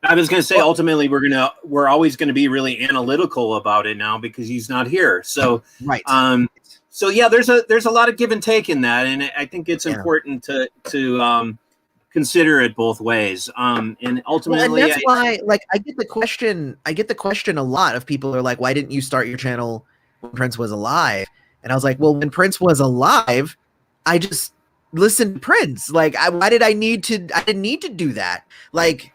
I was going to say, ultimately we're always going to be really analytical about it now because he's not here. So, right. So yeah, there's a lot of give and take in that, and I think it's important to consider it both ways. And ultimately, and that's why, like, I get the question a lot of people are like, why didn't you start your channel when Prince was alive? And I was like, well, when Prince was alive, I just listened to Prince. Like, I didn't need to do that. Like,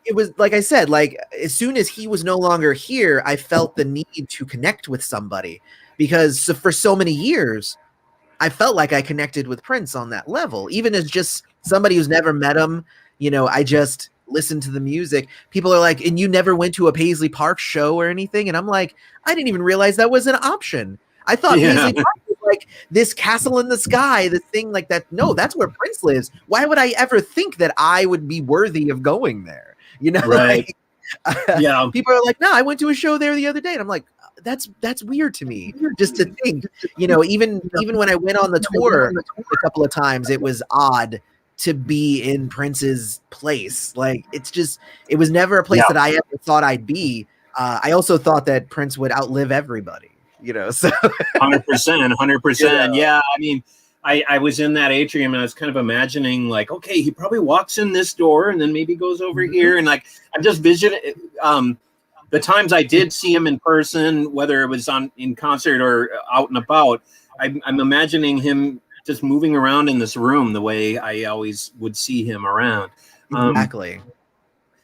it was like I said, like, as soon as he was no longer here, I felt the need to connect with somebody, because for so many years, I felt like I connected with Prince on that level, even as just somebody who's never met him. You know, I just listened to the music. People are like, and you never went to a Paisley Park show or anything? And I'm like, I didn't even realize that was an option. I thought Paisley Park was like this castle in the sky, this thing like that. No, that's where Prince lives. Why would I ever think that I would be worthy of going there? You know, right? Like, people are like, no, I went to a show there the other day, and I'm like, that's weird to me, just to think. You know, even when I went on the tour a couple of times, it was odd to be in Prince's place. Like, it was never a place that I ever thought I'd be. I also thought that Prince would outlive everybody. You know, so 100%. Yeah, I mean, I was in that atrium and I was kind of imagining, like, okay, he probably walks in this door and then maybe goes over here, and like I'm just visioning the times I did see him in person, whether it was in concert or out and about. I'm imagining him just moving around in this room the way I always would see him around. Exactly.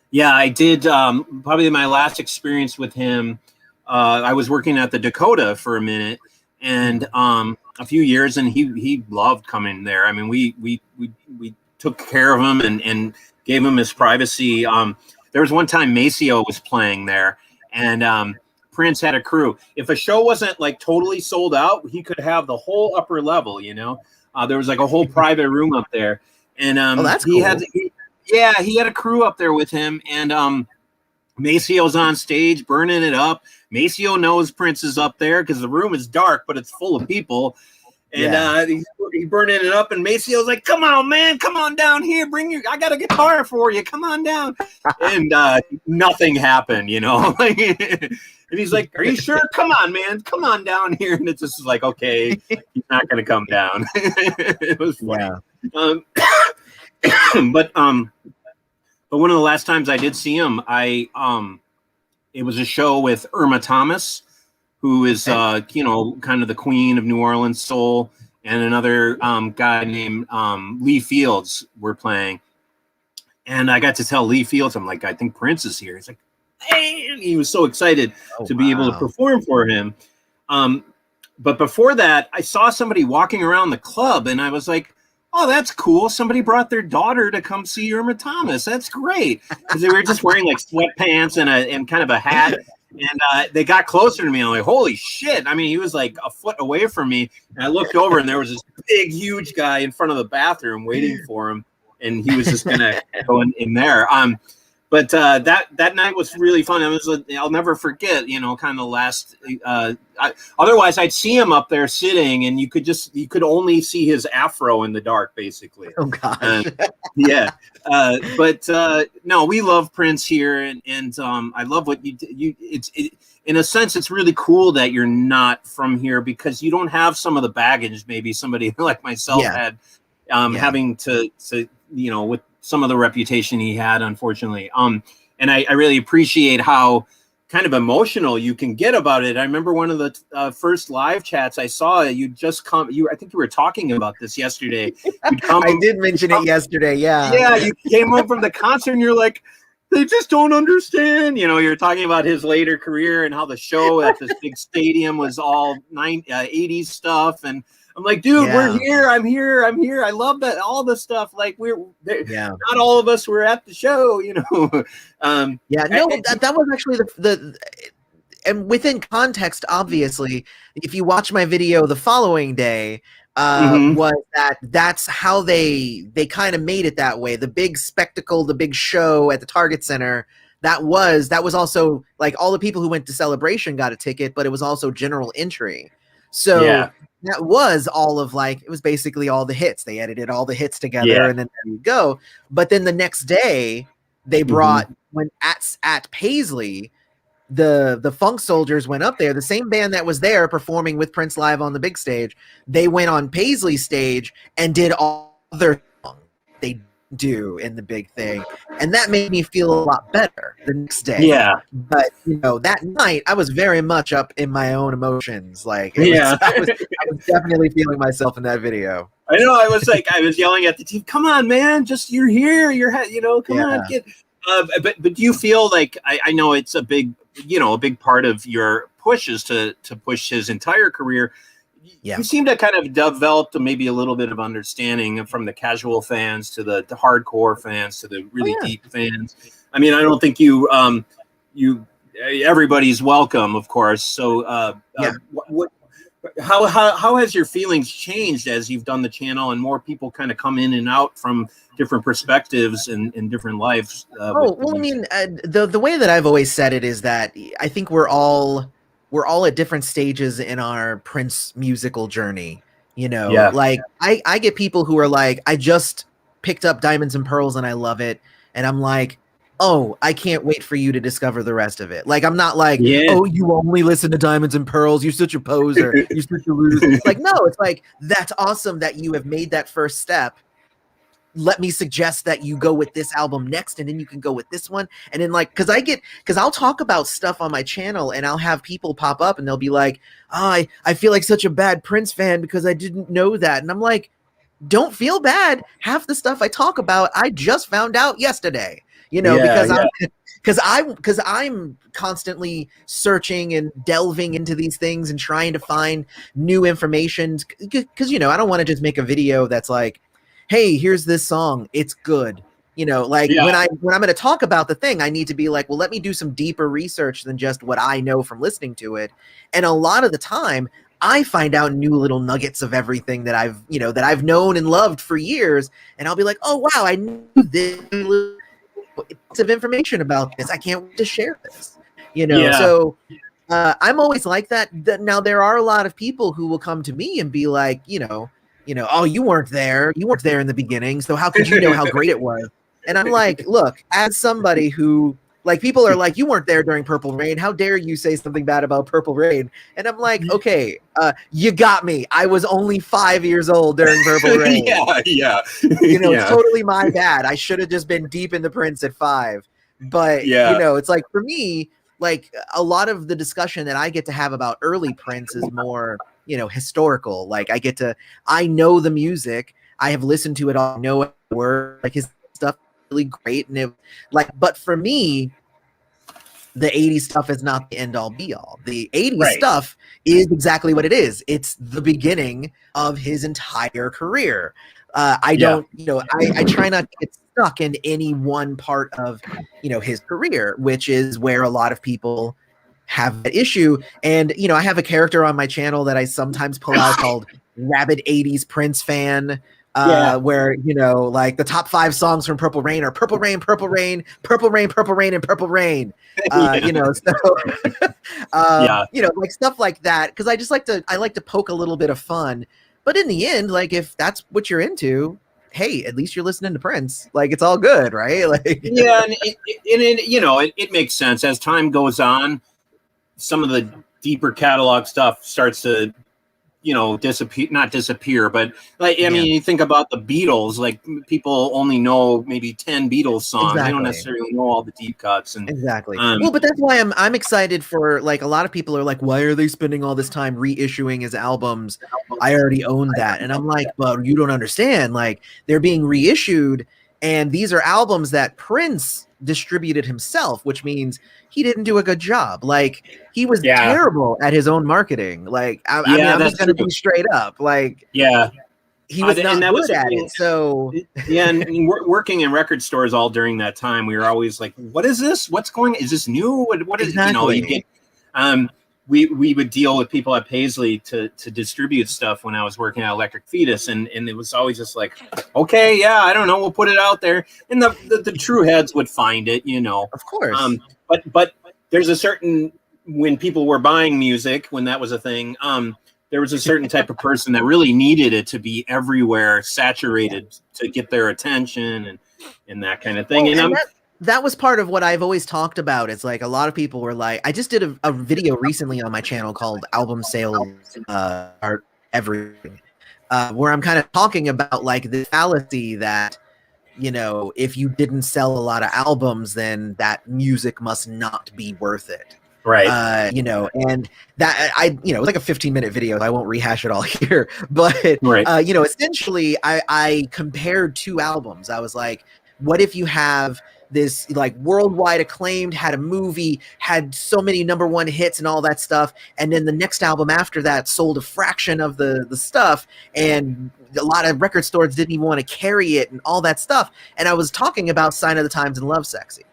Yeah, I did. Probably my last experience with him. I was working at the Dakota for a minute, and a few years, and he loved coming there. I mean, we took care of him and gave him his privacy. There was one time Maceo was playing there, and Prince had a crew. If a show wasn't like totally sold out, he could have the whole upper level. You know, there was like a whole private room up there, and that's he cool. he had a crew up there with him, and Maceo's on stage burning it up. Maceo knows Prince is up there because the room is dark, but it's full of people. And he's burning it up, and Maceo was like, "Come on, man, come on down here. I got a guitar for you. Come on down." And nothing happened, and he's like, "Are you sure? Come on, man, come on down here." And it's just like, okay, he's not going to come down. It was funny. Yeah. But one of the last times I did see him, it was a show with Irma Thomas, who is kind of the queen of New Orleans soul, and another guy named Lee Fields were playing. And I got to tell Lee Fields, I'm like, I think Prince is here. He's like, hey, he was so excited to be able to perform for him. But before that, I saw somebody walking around the club, and I was like, oh, that's cool. Somebody brought their daughter to come see Irma Thomas. That's great. Because they were just wearing like sweatpants and kind of a hat. And they got closer to me. I'm like, holy shit. I mean, he was like a foot away from me. And I looked over, and there was this big, huge guy in front of the bathroom waiting for him. And he was just going to go in there. But that night was really fun. It was I'll never forget, kind of last. Otherwise, I'd see him up there sitting, and you could only see his afro in the dark, basically. Oh gosh. Yeah. But no, we love Prince here, and I love what you. In a sense, it's really cool that you're not from here, because you don't have some of the baggage maybe somebody like myself had, having to with some of the reputation he had, unfortunately. And I really appreciate how kind of emotional you can get about it. I remember one of the first live chats I saw, you just come, I think you were talking about this yesterday. I did mention it yesterday. Yeah. Yeah. You came home from the concert and you're like, they just don't understand. You're talking about his later career and how the show at this big stadium was all 80s stuff. And I'm like, dude, we're here. I'm here. I love that. All the stuff. Like not all of us were at the show, that was actually the and within context, obviously, if you watch my video the following day, was that's how they kind of made it that way. The big spectacle, the big show at the Target Center. That was also like all the people who went to Celebration got a ticket, but it was also general entry. So that was all of it was basically all the hits. They edited all the hits together, and then there you go. But then the next day they brought when at Paisley, the Funk Soldiers went up there, the same band that was there performing with Prince live on the big stage. They went on Paisley stage and did all their songs they do in the big thing, and that made me feel a lot better the next day. But that night I was very much up in my own emotions. I was definitely feeling myself in that video. I know. I was yelling at the team, come on, man, just you're here, come on, get but do you feel like I know it's a big part of your push is to push his entire career. You seem to kind of develop maybe a little bit of understanding from the casual fans to the hardcore fans to the really deep fans. I mean, I don't think everybody's welcome, of course. So, how has your feelings changed as you've done the channel and more people kind of come in and out from different perspectives and different lives? I mean, the way that I've always said it is that I think we're all at different stages in our Prince musical journey, like I get people who are like, I just picked up Diamonds and Pearls and I love it. And I'm like, oh, I can't wait for you to discover the rest of it. Like, I'm not like, oh, you only listen to Diamonds and Pearls. You're such a poser. You're such a loser. Like, no, it's like, that's awesome that you have made that first step. Let me suggest that you go with this album next, and then you can go with this one. And then because I'll talk about stuff on my channel and I'll have people pop up and they'll be like, oh, I feel like such a bad Prince fan because I didn't know that. And I'm like, don't feel bad. Half the stuff I talk about, I just found out yesterday, because I'm constantly searching and delving into these things and trying to find new information. Because, I don't want to just make a video that's like, hey, here's this song, it's good. When I'm going to talk about the thing, I need to be like, well, let me do some deeper research than just what I know from listening to it. And a lot of the time I find out new little nuggets of everything that I've known and loved for years. And I'll be like, oh, wow, I knew this bits of information about this. I can't wait to share this, So I'm always like that. Now, there are a lot of people who will come to me and be like, oh, you weren't there. You weren't there in the beginning. So how could you know how great it was? And I'm like, look, as somebody who, like, people are like, you weren't there during Purple Rain. How dare you say something bad about Purple Rain? And I'm like, okay, you got me. I was only 5 years old during Purple Rain. Yeah. It's totally my bad. I should have just been deep into Prince at 5. But, it's like, for me, like, a lot of the discussion that I get to have about early Prince is more, historical. Like, I know the music. I have listened to it all. I know it works. Like, his stuff really great. And but for me, the 80s stuff is not the end all be all. The 80s stuff is exactly what it is. It's the beginning of his entire career. I don't, I try not to get stuck in any one part of, his career, which is where a lot of people have that issue. And, I have a character on my channel that I sometimes pull out called Rabid 80s Prince Fan. Where, like, the top 5 songs from Purple Rain are Purple Rain, Purple Rain, Purple Rain, Purple Rain, and Purple Rain. Like stuff like that. Because I like to poke a little bit of fun. But in the end, like, if that's what you're into, hey, at least you're listening to Prince. Like, it's all good, right? Like, and it makes sense as time goes on. Some of the deeper catalog stuff starts to not disappear, but like, I mean, you think about the Beatles, like, people only know maybe 10 Beatles songs. Exactly. They don't necessarily know all the deep cuts. And exactly. Well, but that's why I'm excited for, like, a lot of people are like, why are they spending all this time reissuing his albums? I already own that. And I'm like, but you don't understand. Like, they're being reissued, and these are albums that Prince distributed himself, which means he didn't do a good job. Like, he was terrible at his own marketing. Like, I'm just going to be straight up. Like, he was not good at it. So and working in record stores all during that time, we were always like, what is this? What's going? Is this new? What is exactly. You get, we would deal with people at Paisley to distribute stuff when I was working at Electric Fetus, and it was always just like, okay, I don't know, we'll put it out there, and the true heads would find it, Of course. But there's a certain, when people were buying music, when that was a thing, there was a certain type of person that really needed it to be everywhere, saturated, to get their attention and that kind of thing. Well, that was part of what I've always talked about. It's like, a lot of people were like, I just did a video recently on my channel called Album Sales Are Everything, where I'm kind of talking about, like, the fallacy that, if you didn't sell a lot of albums, then that music must not be worth it. Right. And that it was like a 15-minute video. I won't rehash it all here, but, essentially I compared 2 albums. I was like, what if you have this, like, worldwide acclaimed, had a movie, had so many #1 hits and all that stuff, and then the next album after that sold a fraction of the stuff, and a lot of record stores didn't even want to carry it and all that stuff. And I was talking about Sign of the Times and Love Sexy.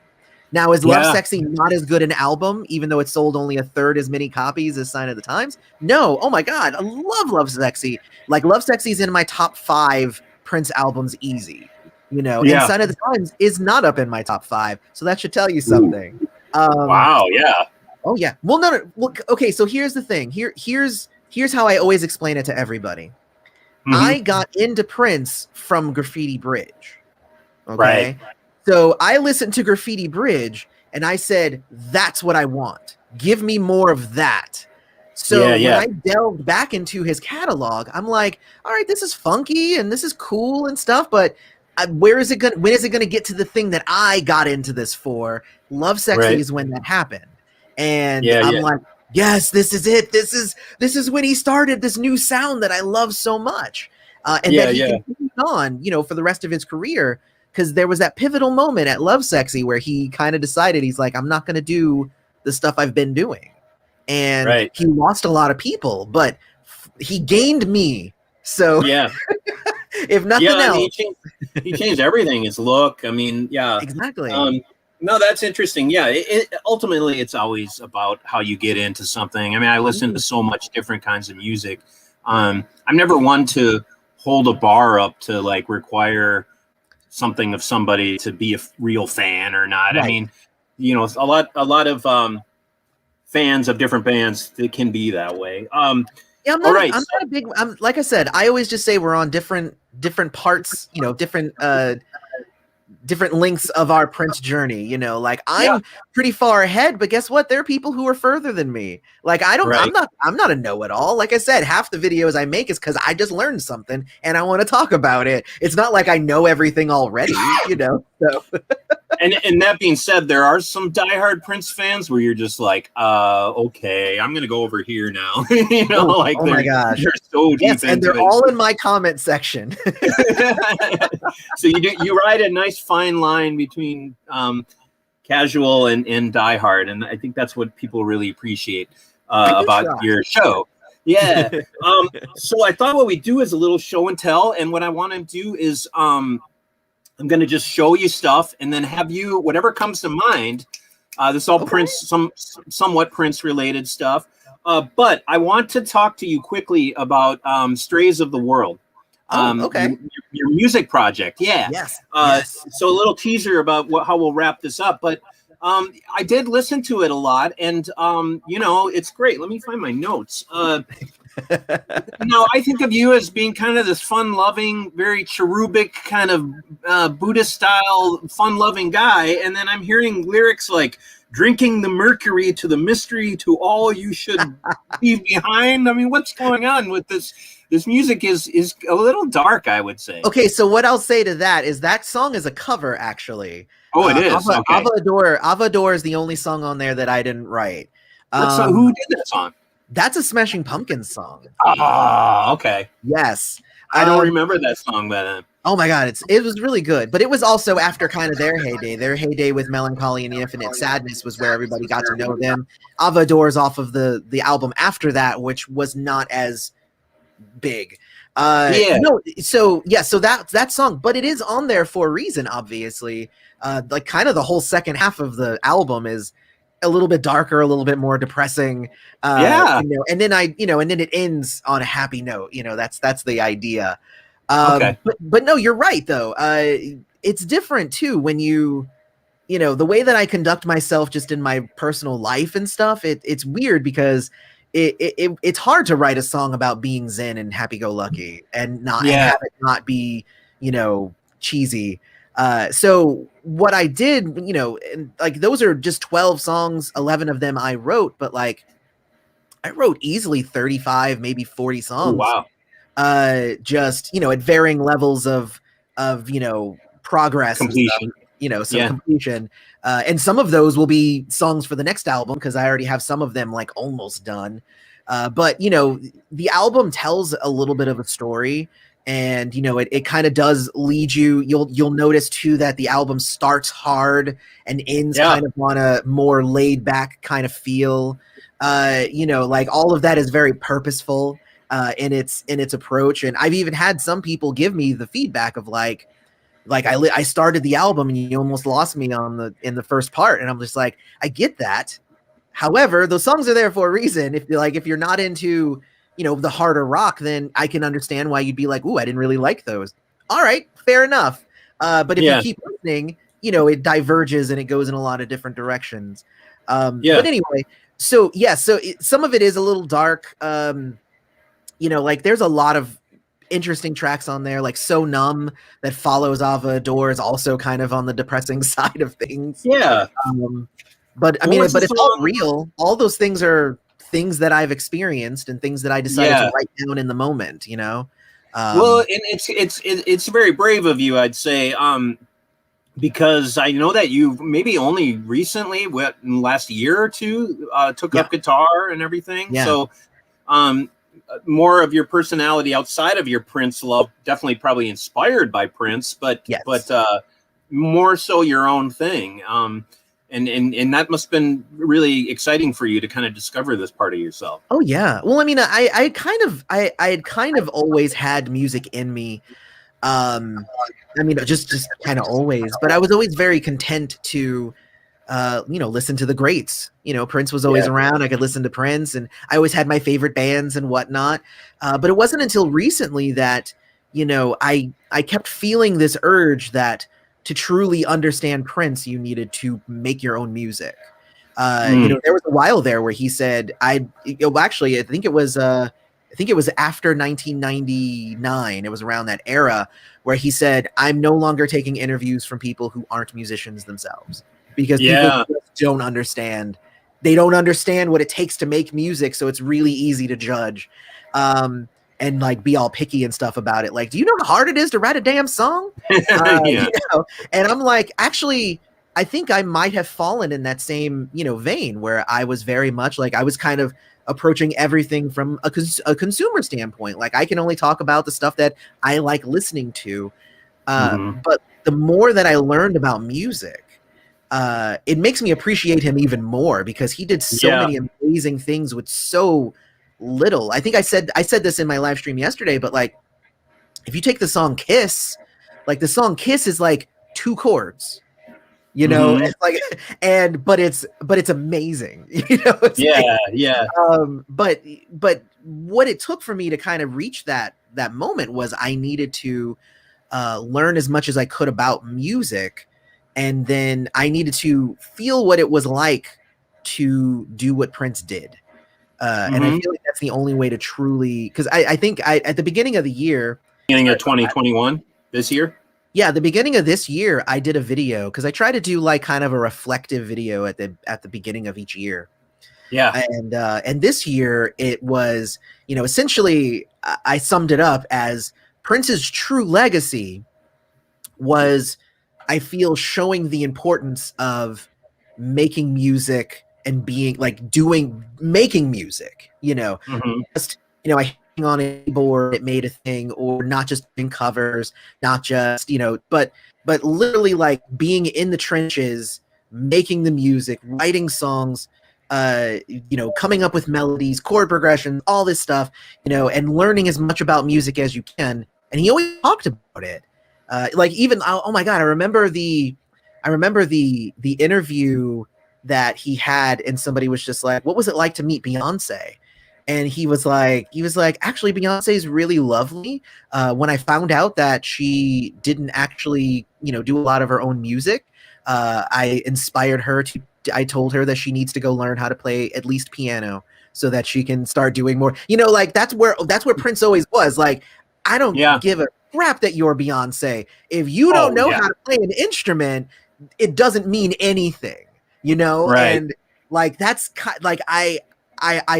Now, is Love Sexy not as good an album, even though it sold only a third as many copies as Sign of the Times? No. Oh my God, I love Love Sexy. Like, Love Sexy is in my top 5 Prince albums easy. And Sign of the Times is not up in my top 5, so that should tell you something. Wow, yeah. Oh yeah. Well, no. Well, okay. So here's the thing. Here's how I always explain it to everybody. Mm-hmm. I got into Prince from Graffiti Bridge. Okay. Right. So I listened to Graffiti Bridge, and I said, "That's what I want. Give me more of that." So when I delved back into his catalog, I'm like, "All right, this is funky and this is cool and stuff, but." When is it going to get to the thing that I got into this for? Love Sexy is when that happened. And I'm like, yes, this is it. This is when he started this new sound that I love so much. And then he continued on, for the rest of his career, because there was that pivotal moment at Love Sexy where he kind of decided, he's like, I'm not going to do the stuff I've been doing. And he lost a lot of people, but he gained me. So if nothing else, he changed everything. His look. I mean, exactly. No, that's interesting. Yeah, ultimately, it's always about how you get into something. I mean, I listen to so much different kinds of music. I'm never one to hold a bar up to, like, require something of somebody to be a real fan or not. Right. I mean, a lot of fans of different bands that can be that way. Yeah, All right. I'm not a big. I'm like I said. I always just say we're on different parts. Different lengths of our Prince journey. Like I'm pretty far ahead, but guess what? There are people who are further than me. Like Right. I'm not a know-it-all. Like I said, half the videos I make is because I just learned something and I want to talk about it. It's not like I know everything already. So. And that being said, there are some diehard Prince fans where you're just like, okay, I'm gonna go over here now. Oh my gosh, they're so deep yes, and they're into it. all in my comment section. So you ride a nice fine line between casual and diehard, and I think that's what people really appreciate about your show. Yeah. So I thought what we do is a little show and tell, and what I want to do is I'm going to just show you stuff and then have you, whatever comes to mind. This is all Prince, somewhat Prince related stuff. But I want to talk to you quickly about Strays of the World. Okay. Your music project. Yeah. Yes. So a little teaser about how we'll wrap this up. But I did listen to it a lot, and it's great. Let me find my notes. I think of you as being kind of this fun-loving, very cherubic kind of Buddhist-style, fun-loving guy, and then I'm hearing lyrics like "drinking the mercury to the mystery to all you should leave behind." I mean, what's going on with this? This music is a little dark, I would say. Okay, so what I'll say to that is that song is a cover, actually. Oh, it is. Okay. Avador is the only song on there that I didn't write. Who did that song? That's a Smashing Pumpkins song. Oh, okay. Yes. I don't remember that song by then. Oh my God, it was really good. But it was also after kind of their heyday. Their heyday with Melancholy and the Infinite Sadness was where everybody got to know them. Avador's off of the album after that, which was not as big. So that song, but it is on there for a reason, obviously. Like kind of the whole second half of the album is a little bit darker, a little bit more depressing. And then and then it ends on a happy note. That's the idea. Okay. But no, you're right though. It's different too when the way that I conduct myself just in my personal life and stuff. It's weird because it's hard to write a song about being zen and happy-go-lucky and not have it not be cheesy. So what I did, and like those are just 12 songs, 11 of them I wrote, but like I wrote easily 35, maybe 40 songs. Oh, wow. Just, at varying levels of progress, completion. And stuff, completion. And some of those will be songs for the next album because I already have some of them like almost done. But the album tells a little bit of a story. And it kind of does lead you. You'll notice too that the album starts hard and ends kind of on a more laid back kind of feel. Like all of that is very purposeful in its approach. And I've even had some people give me the feedback of like I started the album and you almost lost me in the first part, and I'm just like, I get that. However, those songs are there for a reason. If you're not into the harder rock, then I can understand why you'd be like, ooh, I didn't really like those. All right, fair enough. But if you keep listening, it diverges and it goes in a lot of different directions. But anyway, so some of it is a little dark. Like there's a lot of interesting tracks on there, like So Numb that follows Avador is also kind of on the depressing side of things. Yeah. But it's all real. All those things are things that I've experienced and things that I decided to write down in the moment, well, and it's very brave of you, I'd say, because I know that you maybe only recently, in the last year or two, took up guitar and everything. Yeah. So more of your personality outside of your Prince love, definitely probably inspired by Prince, but more so your own thing. And that must have been really exciting for you to kind of discover this part of yourself. Oh yeah. Well, I mean, I had kind of always had music in me. Just kind of always, but I was always very content to, listen to the greats. Prince was always around. I could listen to Prince, and I always had my favorite bands and whatnot. But it wasn't until recently that, I kept feeling this urge that to truly understand Prince, you needed to make your own music. There was a while there where he said, I think it was I think it was after 1999. It was around that era where he said, "I'm no longer taking interviews from people who aren't musicians themselves because people just don't understand. They don't understand what it takes to make music, so it's really easy to judge, and like be all picky and stuff about it. Like, do you know how hard it is to write a damn song?" You know? And I'm like, actually, I think I might have fallen in that same, vein where I was very much like, I was kind of approaching everything from a consumer standpoint. Like, I can only talk about the stuff that I like listening to. But the more that I learned about music, it makes me appreciate him even more because he did so many amazing things with so little. I think I said this in my live stream yesterday, but like, if you take the song Kiss, like the song Kiss is like 2 chords. It's like, but it's amazing. But what it took for me to kind of reach that moment was I needed to learn as much as I could about music, and then I needed to feel what it was like to do what Prince did. And I feel like that's the only way to truly, because I think at the beginning of the year, beginning of 2021, this year. Yeah, the beginning of this year, I did a video because I try to do like kind of a reflective video at the beginning of each year. Yeah, and this year it was, essentially I summed it up as Prince's true legacy was, I feel, showing the importance of making music and being like making music. Just I on a keyboard, it made a thing, or not just in covers, not just but literally like being in the trenches, making the music, writing songs, coming up with melodies, chord progression, all this stuff, and learning as much about music as you can. And he always talked about it, like even oh my god, I remember the interview that he had, and somebody was just like, "What was it like to meet Beyonce?" And he was like, actually, Beyonce is really lovely. When I found out that she didn't actually, do a lot of her own music, I inspired her to. I told her that she needs to go learn how to play at least piano so that she can start doing more. Like that's where Prince always was. Like, I don't give a crap that you're Beyonce. If you don't know how to play an instrument, it doesn't mean anything. Right. And like that's like I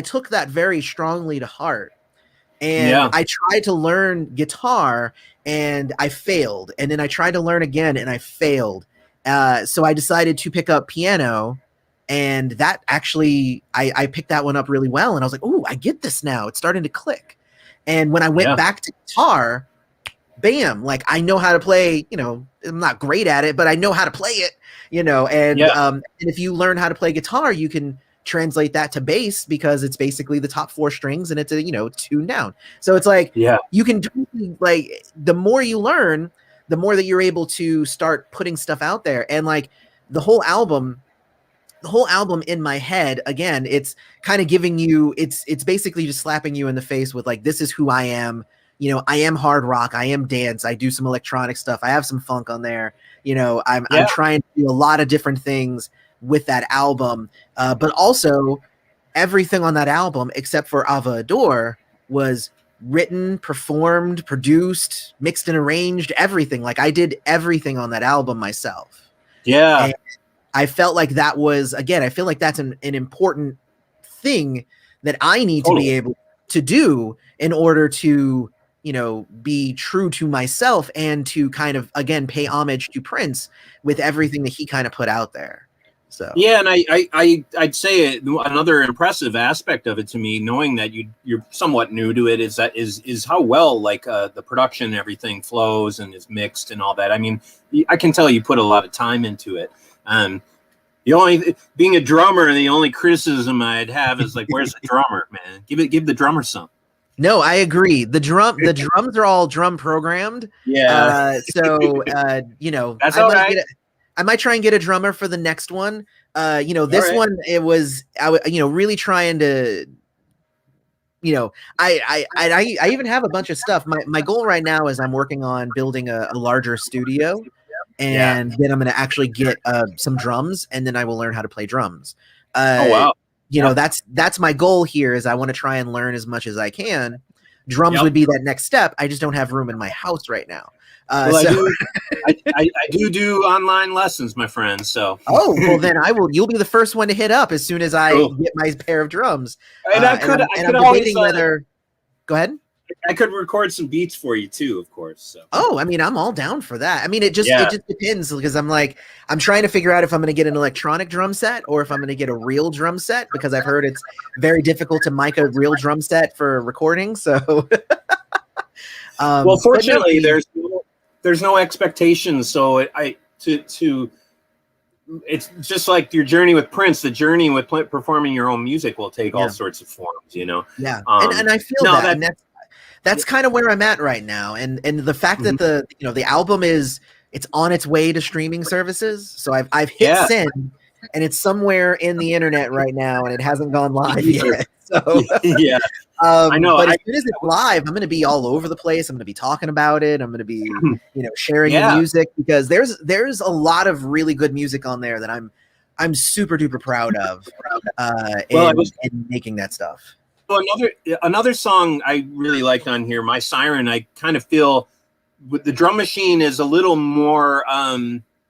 took that very strongly to heart, and I tried to learn guitar and I failed, and then I tried to learn again and I failed. So I decided to pick up piano, and that actually I picked that one up really well, and I was like, "Ooh, I get this now. It's starting to click." And when I went back to guitar, bam, like I know how to play. I'm not great at it, but I know how to play it. And if you learn how to play guitar, you can translate that to bass because it's basically the top 4 strings and it's a tuned down. So it's like you can like the more you learn, the more that you're able to start putting stuff out there. And like the whole album in my head, again, it's kind of giving you it's basically just slapping you in the face with like, this is who I am. I am hard rock, I am dance, I do some electronic stuff, I have some funk on there. I'm trying to do a lot of different things with that album, but also everything on that album except for Ava Adore was written, performed, produced, mixed and arranged, everything. Like I did everything on that album myself. And I felt like that was, again, I feel like that's an important thing that I need to be able to do in order to be true to myself and to kind of, again, pay homage to Prince with everything that he kind of put out there. So and I'd say another impressive aspect of it to me, knowing that you're somewhat new to it, is how well like the production and everything flows and is mixed and all that. I mean, I can tell you put a lot of time into it. The only being a drummer, the only criticism I'd have is like, where's the drummer, man? Give the drummer some. No, I agree. The drums are all drum programmed. So that's all right. I might try and get a drummer for the next one. This one, it was, really trying to, I even have a bunch of stuff. My goal right now is I'm working on building a larger studio, and then I'm going to actually get some drums, and then I will learn how to play drums. Oh, wow. you know, that's my goal here is I want to try and learn as much as I can. Drums would be that next step. I just don't have room in my house right now. Well, I do online lessons, my friend. So well, then you'll be the first one to hit up as soon as I get my pair of drums. And I'm debating whether. Go ahead. I could record some beats for you too, of course. So. I mean, I'm all down for that. I mean, it just depends because I'm trying to figure out if I'm going to get an electronic drum set or if I'm going to get a real drum set because I've heard it's very difficult to mic a real drum set for recording. So, well, fortunately, there's no expectations. So it's just like your journey with Prince. The journey with performing your own music will take all sorts of forms, you know. Yeah, and I feel that's kind of where I'm at right now, and the fact that the album it's on its way to streaming services. So I've hit send, and it's somewhere in the internet right now, and it hasn't gone live yet. So yeah. I know. But as soon as it's live, I'm going to be all over the place. I'm going to be talking about it. I'm going to be, sharing the music because there's a lot of really good music on there that I'm super duper proud of in making that stuff. Well, another song I really liked on here, My Siren. I kind of feel with the drum machine is a little more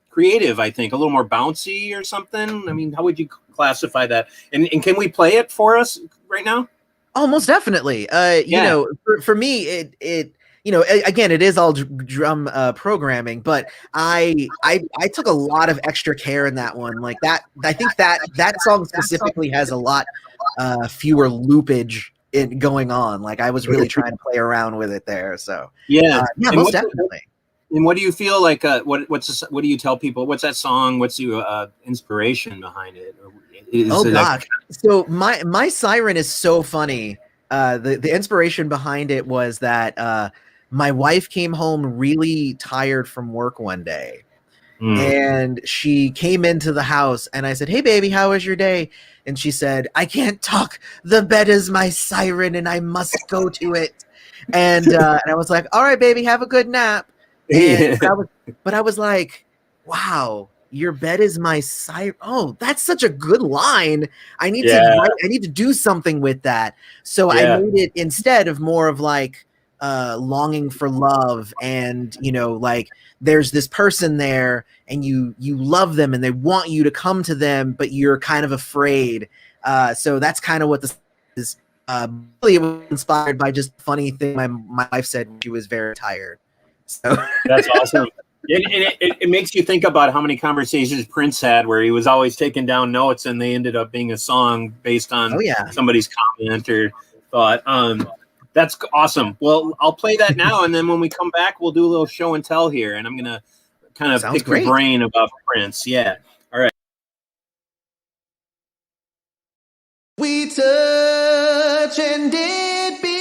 creative. I think a little more bouncy or something. I mean, how would you classify that? And can we play it for us right now? Oh, most definitely. For me, it again, it is all drum programming, but I took a lot of extra care in that one. Like that, I think that song specifically has a lot fewer loopage going on. Like I was really trying to play around with it there. So most definitely. And what do you feel like? What do you tell people? What's that song? What's your inspiration behind it? Gosh! So my Siren is so funny. The inspiration behind it was that my wife came home really tired from work one day, and she came into the house, and I said, "Hey, baby, how was your day?" And she said, "I can't talk. The bed is my siren, and I must go to it." And I was like, "All right, baby, have a good nap." But I was like, wow, your bed is my siren. Oh, that's such a good line. I need to do something with that. So I made it instead of more of like longing for love and, like there's this person there and you love them and they want you to come to them, but you're kind of afraid. So that's kind of what this is. Really it was inspired by just a funny thing my wife said when she was very tired. So. That's awesome. It makes you think about how many conversations Prince had where he was always taking down notes and they ended up being a song based on somebody's comment or thought. That's awesome. Well, I'll play that now, and then when we come back, we'll do a little show and tell here, and I'm going to kind of pick your brain about Prince. Yeah. All right. We touch and it begins.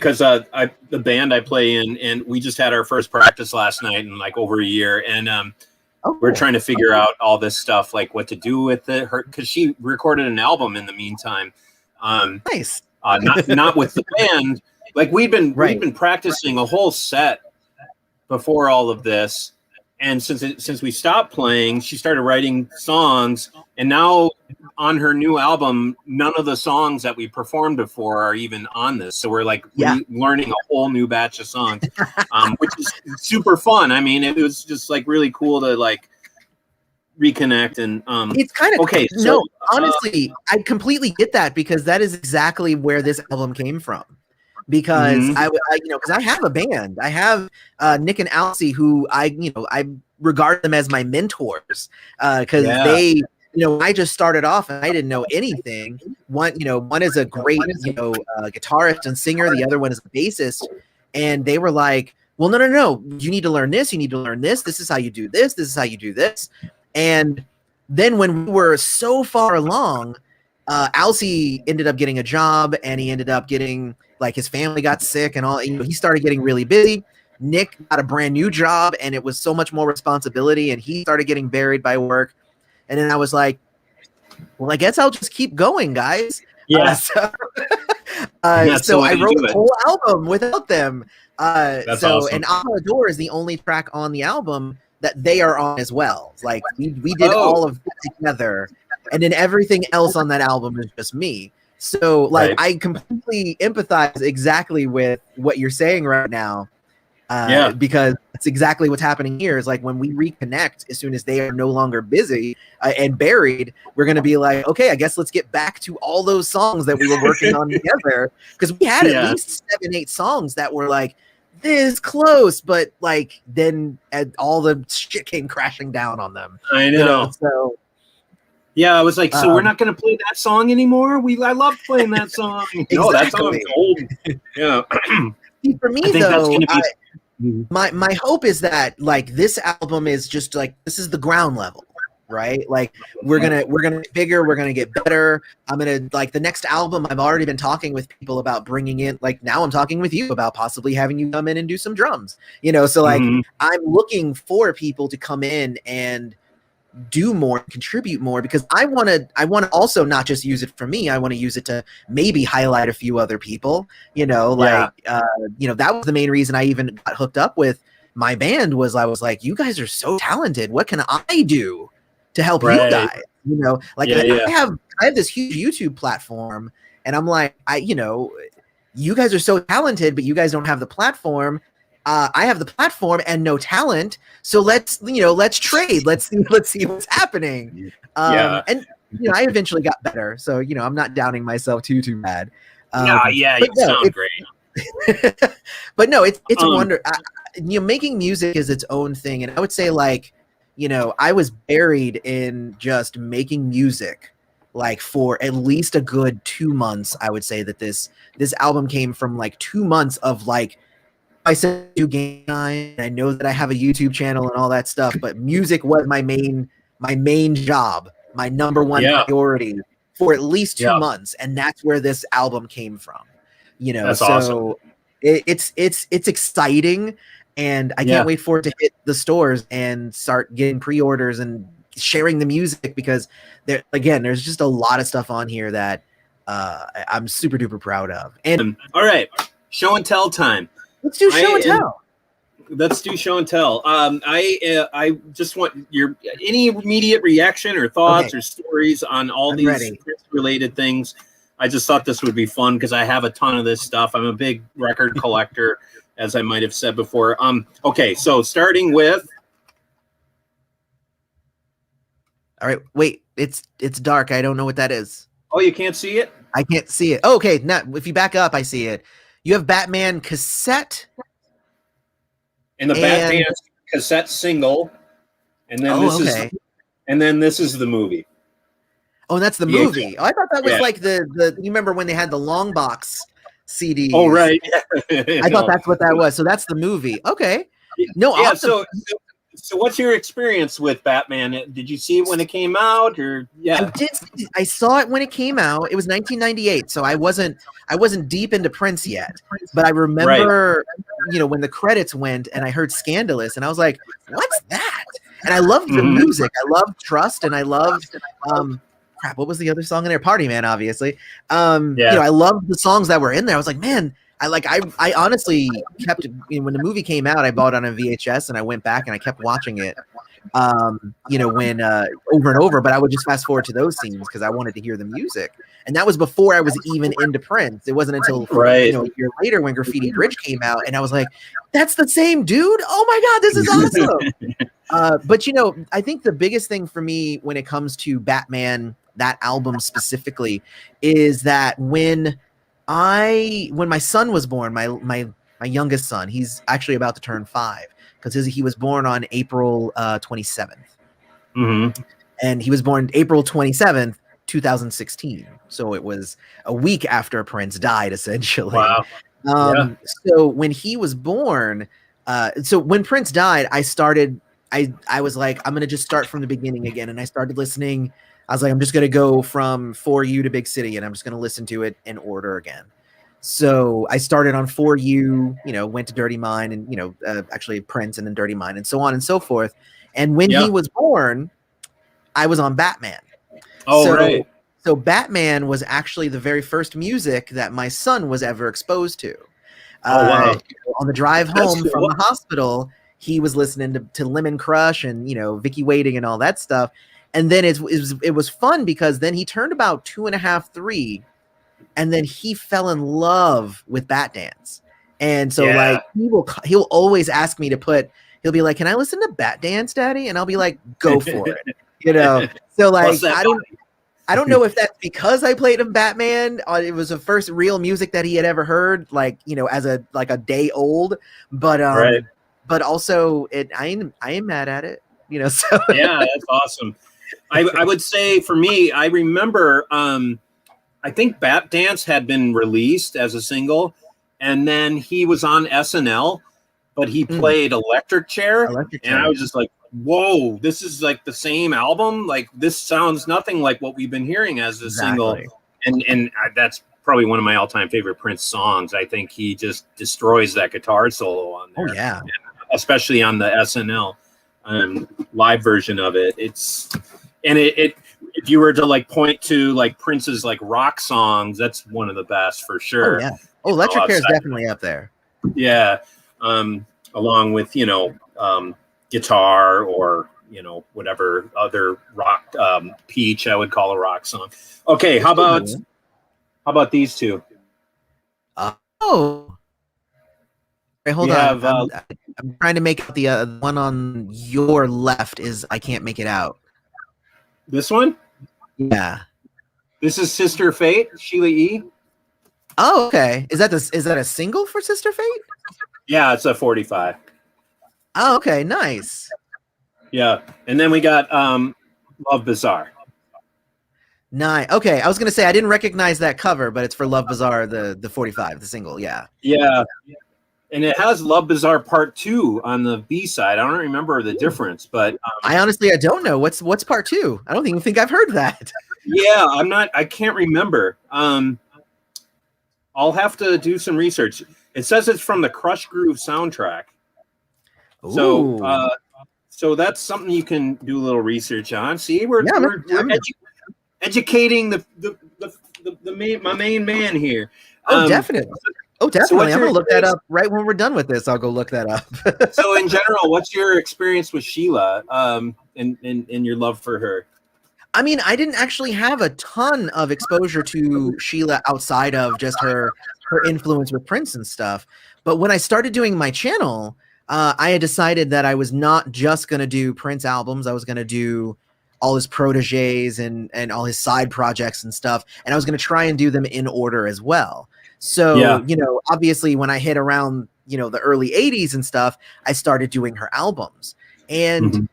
because the band I play in, and we just had our first practice last night in like over a year, and we're trying to figure out all this stuff, like what to do with it. Because she recorded an album in the meantime. Nice. Not with the band. Like we've been practicing a whole set before all of this, and since we stopped playing, she started writing songs, and now on her new album, none of the songs that we performed before are even on this. So we're like learning a whole new batch of songs, which is super fun. I mean, it was just like really cool to like reconnect, and it's kind of okay. So, no, honestly, I completely get that, because that is exactly where this album came from. Because because I have a band. I have Nick and Alcy, who I regard them as my mentors, because they, I just started off and I didn't know anything. One is a great guitarist and singer. The other one is a bassist, and they were like, well, no, you need to learn this. You need to learn this. This is how you do this. This is how you do this. And then when we were so far along, Alcy ended up getting a job, and he ended up getting, like, his family got sick and all. He started getting really busy. Nick got a brand new job, and it was so much more responsibility, and he started getting buried by work. And then I was like, well, I guess I'll just keep going, guys. Yeah. So I wrote the whole album without them. That's awesome. And Amador is the only track on the album that they are on as well. Like we did all of it together, and then everything else on that album is just me. So like I completely empathize exactly with what you're saying right now. Because it's exactly what's happening here. Is like when we reconnect, as soon as they are no longer busy and buried, we're going to be like, okay, I guess let's get back to all those songs that we were working on together. Because we had at least 7-8 songs that were like this close, but like then all the shit came crashing down on them. I know. So yeah, I was like, so we're not going to play that song anymore? I love playing that song. No, that song's old. Yeah. For me, though, my hope is that like this album is just like, this is the ground level, right? Like we're gonna get bigger, we're gonna get better. I'm gonna, like, the next album, I've already been talking with people about bringing in, like now I'm talking with you about possibly having you come in and do some drums, so like I'm looking for people to come in and do more, contribute more, because I want to also not just use it for me. I want to use it to maybe highlight a few other people, that was the main reason I even got hooked up with my band. Was I was like, you guys are so talented. What can I do to help you guys? I have this huge YouTube platform, and I'm like, you guys are so talented, but you guys don't have the platform. I have the platform and no talent, so let's trade. Let's see what's happening. And I eventually got better, so I'm not downing myself too bad. You sound great. But no, it's a wonder. Making music is its own thing, and I would say like, I was buried in just making music like for at least a good 2 months. I would say that this album came from like 2 months of like, I said do game time, and I know that I have a YouTube channel and all that stuff, but music was my main job, my number one priority for at least 2 months, and that's where this album came from. That's so awesome. It's exciting, and I can't wait for it to hit the stores and start getting pre-orders and sharing the music, because there's just a lot of stuff on here that I'm super duper proud of. And all right, show and tell time. Let's do show and tell. Let's do show and tell. I just want your any immediate reaction or thoughts or stories on all these related things. I just thought this would be fun because I have a ton of this stuff. I'm a big record collector, as I might have said before. Okay, so starting with. All right, wait. It's dark. I don't know what that is. Oh, you can't see it? I can't see it. Oh, okay, now if you back up, I see it. You have Batman cassette. And the Batman cassette single. And then this is the movie. Oh, that's the movie. Oh, I thought that was like the you remember when they had the long box CD? Oh, right. I thought that's what that was. So that's the movie. Okay. No, awesome. So what's your experience with Batman? Did you see it when it came out, or yeah? I saw it when it came out. It was 1998, so I wasn't deep into Prince yet. But I remember, when the credits went and I heard "Scandalous," and I was like, "What's that?" And I loved the music. I loved "Trust," and I loved crap. What was the other song in there? "Party Man," obviously. I loved the songs that were in there. I was like, man. I honestly kept when the movie came out, I bought it on a VHS and I went back and I kept watching it, when over and over. But I would just fast forward to those scenes because I wanted to hear the music, and that was before I was even into Prince. It wasn't until a year later when Graffiti Bridge came out, and I was like, "That's the same dude! Oh my god, this is awesome!" But I think the biggest thing for me when it comes to Batman, that album specifically, is that when my son was born, my youngest son, he's actually about to turn 5 because he was born on April 27th. Mm-hmm. And he was born April 27th, 2016. So it was a week after Prince died, essentially. Wow. So when he was born, so when Prince died, I was like, I'm going to just start from the beginning again. And I started listening. I was like, I'm just going to go from For You to Big City, and I'm just going to listen to it in order again. So I started on For You, went to Dirty Mind, and, actually Prince, and then Dirty Mind, and so on and so forth. And when he was born, I was on Batman. Right. So Batman was actually the very first music that my son was ever exposed to. Wow. On the drive home from the hospital, he was listening to Lemon Crush and, Vicky Waiting and all that stuff. And then it was fun because then he turned about 2.5, 3, and then he fell in love with Bat Dance. And so he'll always ask me he'll be like, "Can I listen to Bat Dance, Daddy?" And I'll be like, "Go for it." So I don't know if that's because I played him Batman. It was the first real music that he had ever heard, as a day old. But but also I am mad at it, So yeah, that's awesome. I would say for me, I remember, I think Bat Dance had been released as a single, and then he was on SNL, but he played Electric Chair, and I was just like, whoa, this is like the same album? Like, this sounds nothing like what we've been hearing as a single. And that's probably one of my all-time favorite Prince songs. I think he just destroys that guitar solo on there. Oh, yeah. Especially on the SNL live version of it. If you were to point to Prince's rock songs, that's one of the best for sure. Oh, yeah. Electric Chair is definitely up there. Yeah. Along with, Guitar or, whatever other rock, Peach, I would call a rock song. Okay. How about these two? Hey, hold on. I'm trying to make out the one on your left is I can't make it out. This one? Yeah. This is Sister Fate, Sheila E. Oh, okay. Is that a single for Sister Fate? Yeah, it's a 45. Oh, okay. Nice. Yeah. And then we got Love Bizarre. Nice. Okay. I was going to say I didn't recognize that cover, but it's for Love Bizarre, the 45, the single. Yeah. Yeah. And it has Love Bizarre Part 2 on the B side. I don't remember the difference, but I don't know. What's Part 2? I don't even think I've heard that. Yeah, I can't remember. I'll have to do some research. It says it's from the Crush Groove soundtrack. Ooh. So that's something you can do a little research on. See, we're educating my main man here. Definitely. Oh, definitely. I'm going to look that up right when we're done with this. I'll go look that up. So in general, what's your experience with Sheila and your love for her? I mean, I didn't actually have a ton of exposure to Sheila outside of just her influence with Prince and stuff. But when I started doing my channel, I had decided that I was not just going to do Prince albums. I was going to do all his proteges and all his side projects and stuff. And I was going to try and do them in order as well. So, obviously when I hit around, the early 80s and stuff, I started doing her albums. And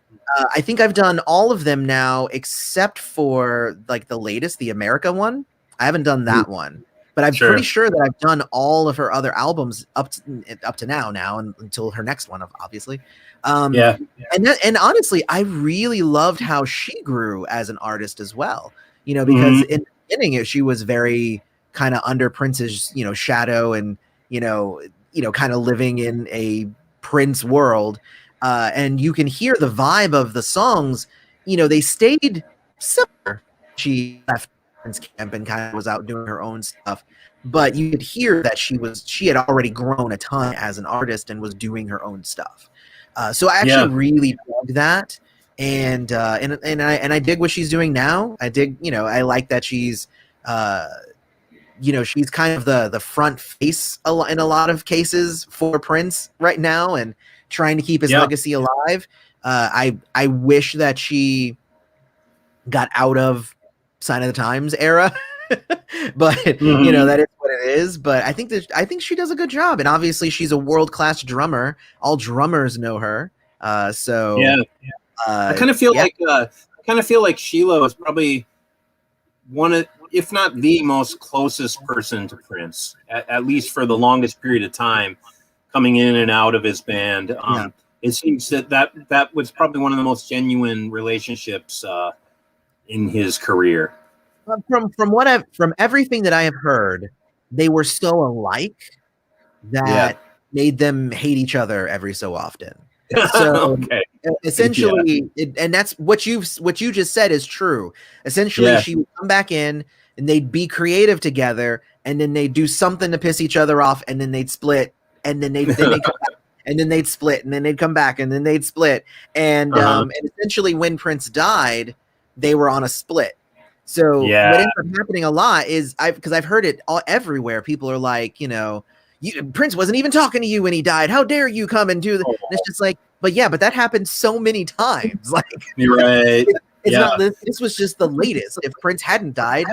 I think I've done all of them now, except for the latest, the America one. I haven't done that one. but I'm Sure. pretty sure that I've done all of her other albums up to now and until her next one, obviously. Yeah. And honestly, I really loved how she grew as an artist as well. You know, because in the beginning, she was very kind of under Prince's, you know, shadow, and kind of living in a Prince world. And you can hear the vibe of the songs. You know, they stayed similar. She left Prince camp and kind of was out doing her own stuff, but you could hear that she had already grown a ton as an artist and was doing her own stuff. So I actually really loved that, and I dig what she's doing now. I dig, I like that she's, she's kind of the front face in a lot of cases for Prince right now, and trying to keep his legacy alive. I wish that she got out of Sign of the Times era, but that is what it is. But I think she does a good job, and obviously she's a world-class drummer. All drummers know her. I kind of feel like Sheila was probably one of, if not the most closest person to Prince, at least for the longest period of time, coming in and out of his band. It seems that was probably one of the most genuine relationships in his career. From everything that I have heard, they were so alike that made them hate each other every so often. So essentially, and that's what you just said is true. Essentially, she would come back in and they'd be creative together, and then they'd do something to piss each other off, and then they'd split, and then they'd come back, and then they'd split, and then they'd come back, and then they'd split, and essentially when Prince died, they were on a split. So what ends up happening a lot is because I've heard it everywhere. People are like, Prince wasn't even talking to you when he died. How dare you come and do that? And it's just like, but that happened so many times. Like, you're right. It's not. This was just the latest. If Prince hadn't died,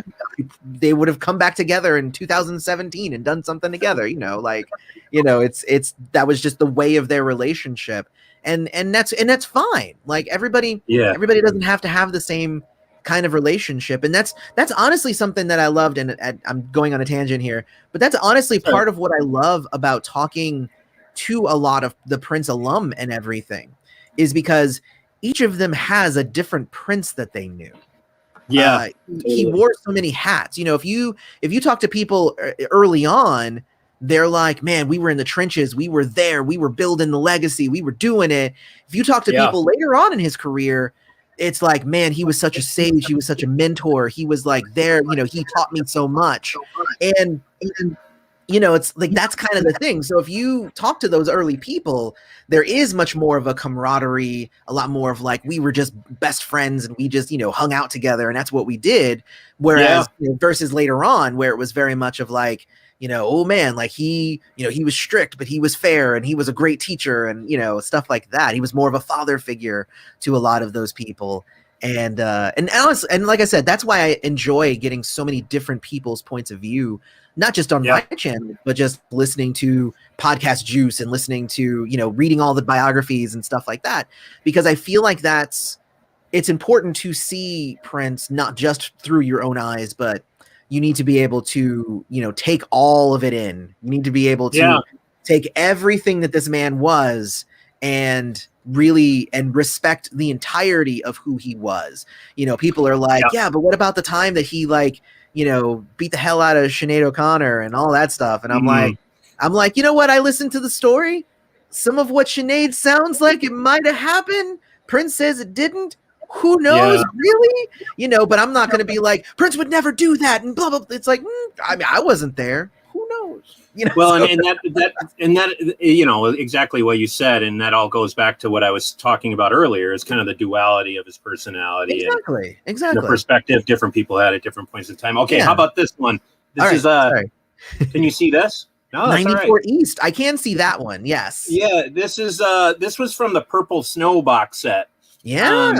they would have come back together in 2017 and done something together. It's that was just the way of their relationship, and that's fine. Like everybody doesn't have to have the same kind of relationship, and that's honestly something that I loved. And I'm going on a tangent here, but that's honestly part of what I love about talking to a lot of the Prince alum and everything, is because each of them has a different Prince that they knew. He wore so many hats. If you talk to people early on, they're like, man, we were in the trenches, we were there, we were building the legacy, we were doing it. If you talk to people later on in his career, it's like, man, he was such a sage, he was such a mentor, he was like there, he taught me so much. And it's like, that's kind of the thing. So if you talk to those early people, there is much more of a camaraderie, a lot more of like, we were just best friends and we just, hung out together and that's what we did. Whereas versus later on, where it was very much of like, oh man, like he was strict, but he was fair and he was a great teacher and, stuff like that. He was more of a father figure to a lot of those people. And honestly, and like I said, that's why I enjoy getting so many different people's points of view, not just on my channel, but just listening to Podcast Juice and listening to, reading all the biographies and stuff like that, because I feel like it's important to see Prince, not just through your own eyes, but you need to be able to, take all of it in. You need to be able to take everything that this man was and really respect the entirety of who he was. People are like, but what about the time that he beat the hell out of Sinead O'Connor and all that stuff? And I'm like, you know what? I listened to the story. Some of what Sinead sounds like it might have happened. Prince says it didn't. Who knows, really? But I'm not going to be like, Prince would never do that and blah, blah. It's like, I wasn't there. Who knows? Well, and that exactly what you said, and that all goes back to what I was talking about earlier, is kind of the duality of his personality. Exactly. The perspective different people had at different points in time. Okay, how about this one? This can you see this? No, that's 94 East. I can see that one. Yes. Yeah, this was from the Purple Snow box set. Yeah.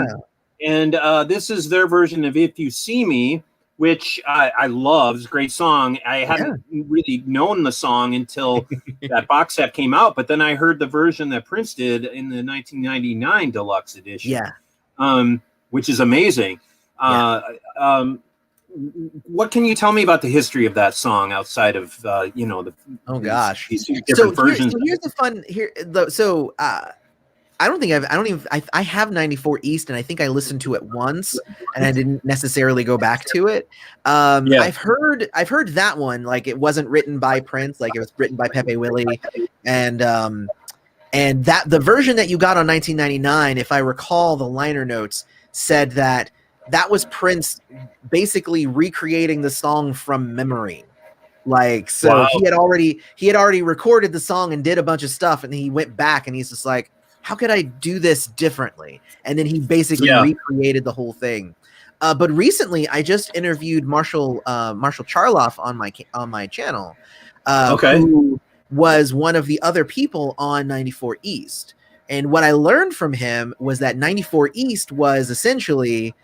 And this is their version of If You See Me, which I love. It's a great song. I hadn't really known the song until that box set came out, but then I heard the version that Prince did in the 1999 deluxe edition. Which is amazing. what can you tell me about the history of that song outside of Oh gosh. these different versions? So here's the fun here. I have 94 East, and I think I listened to it once, and I didn't necessarily go back to it. I've heard that one, like it wasn't written by Prince, like it was written by Pepe Willie, and that the version that you got on 1999, if I recall, the liner notes said that was Prince basically recreating the song from memory. Like, so Wow. he had already recorded the song and did a bunch of stuff, and he went back and he's just like, how could I do this differently? And then he basically recreated the whole thing. But recently, I just interviewed Marshall Charloff on my channel, who was one of the other people on 94 East. And what I learned from him was that 94 East was essentially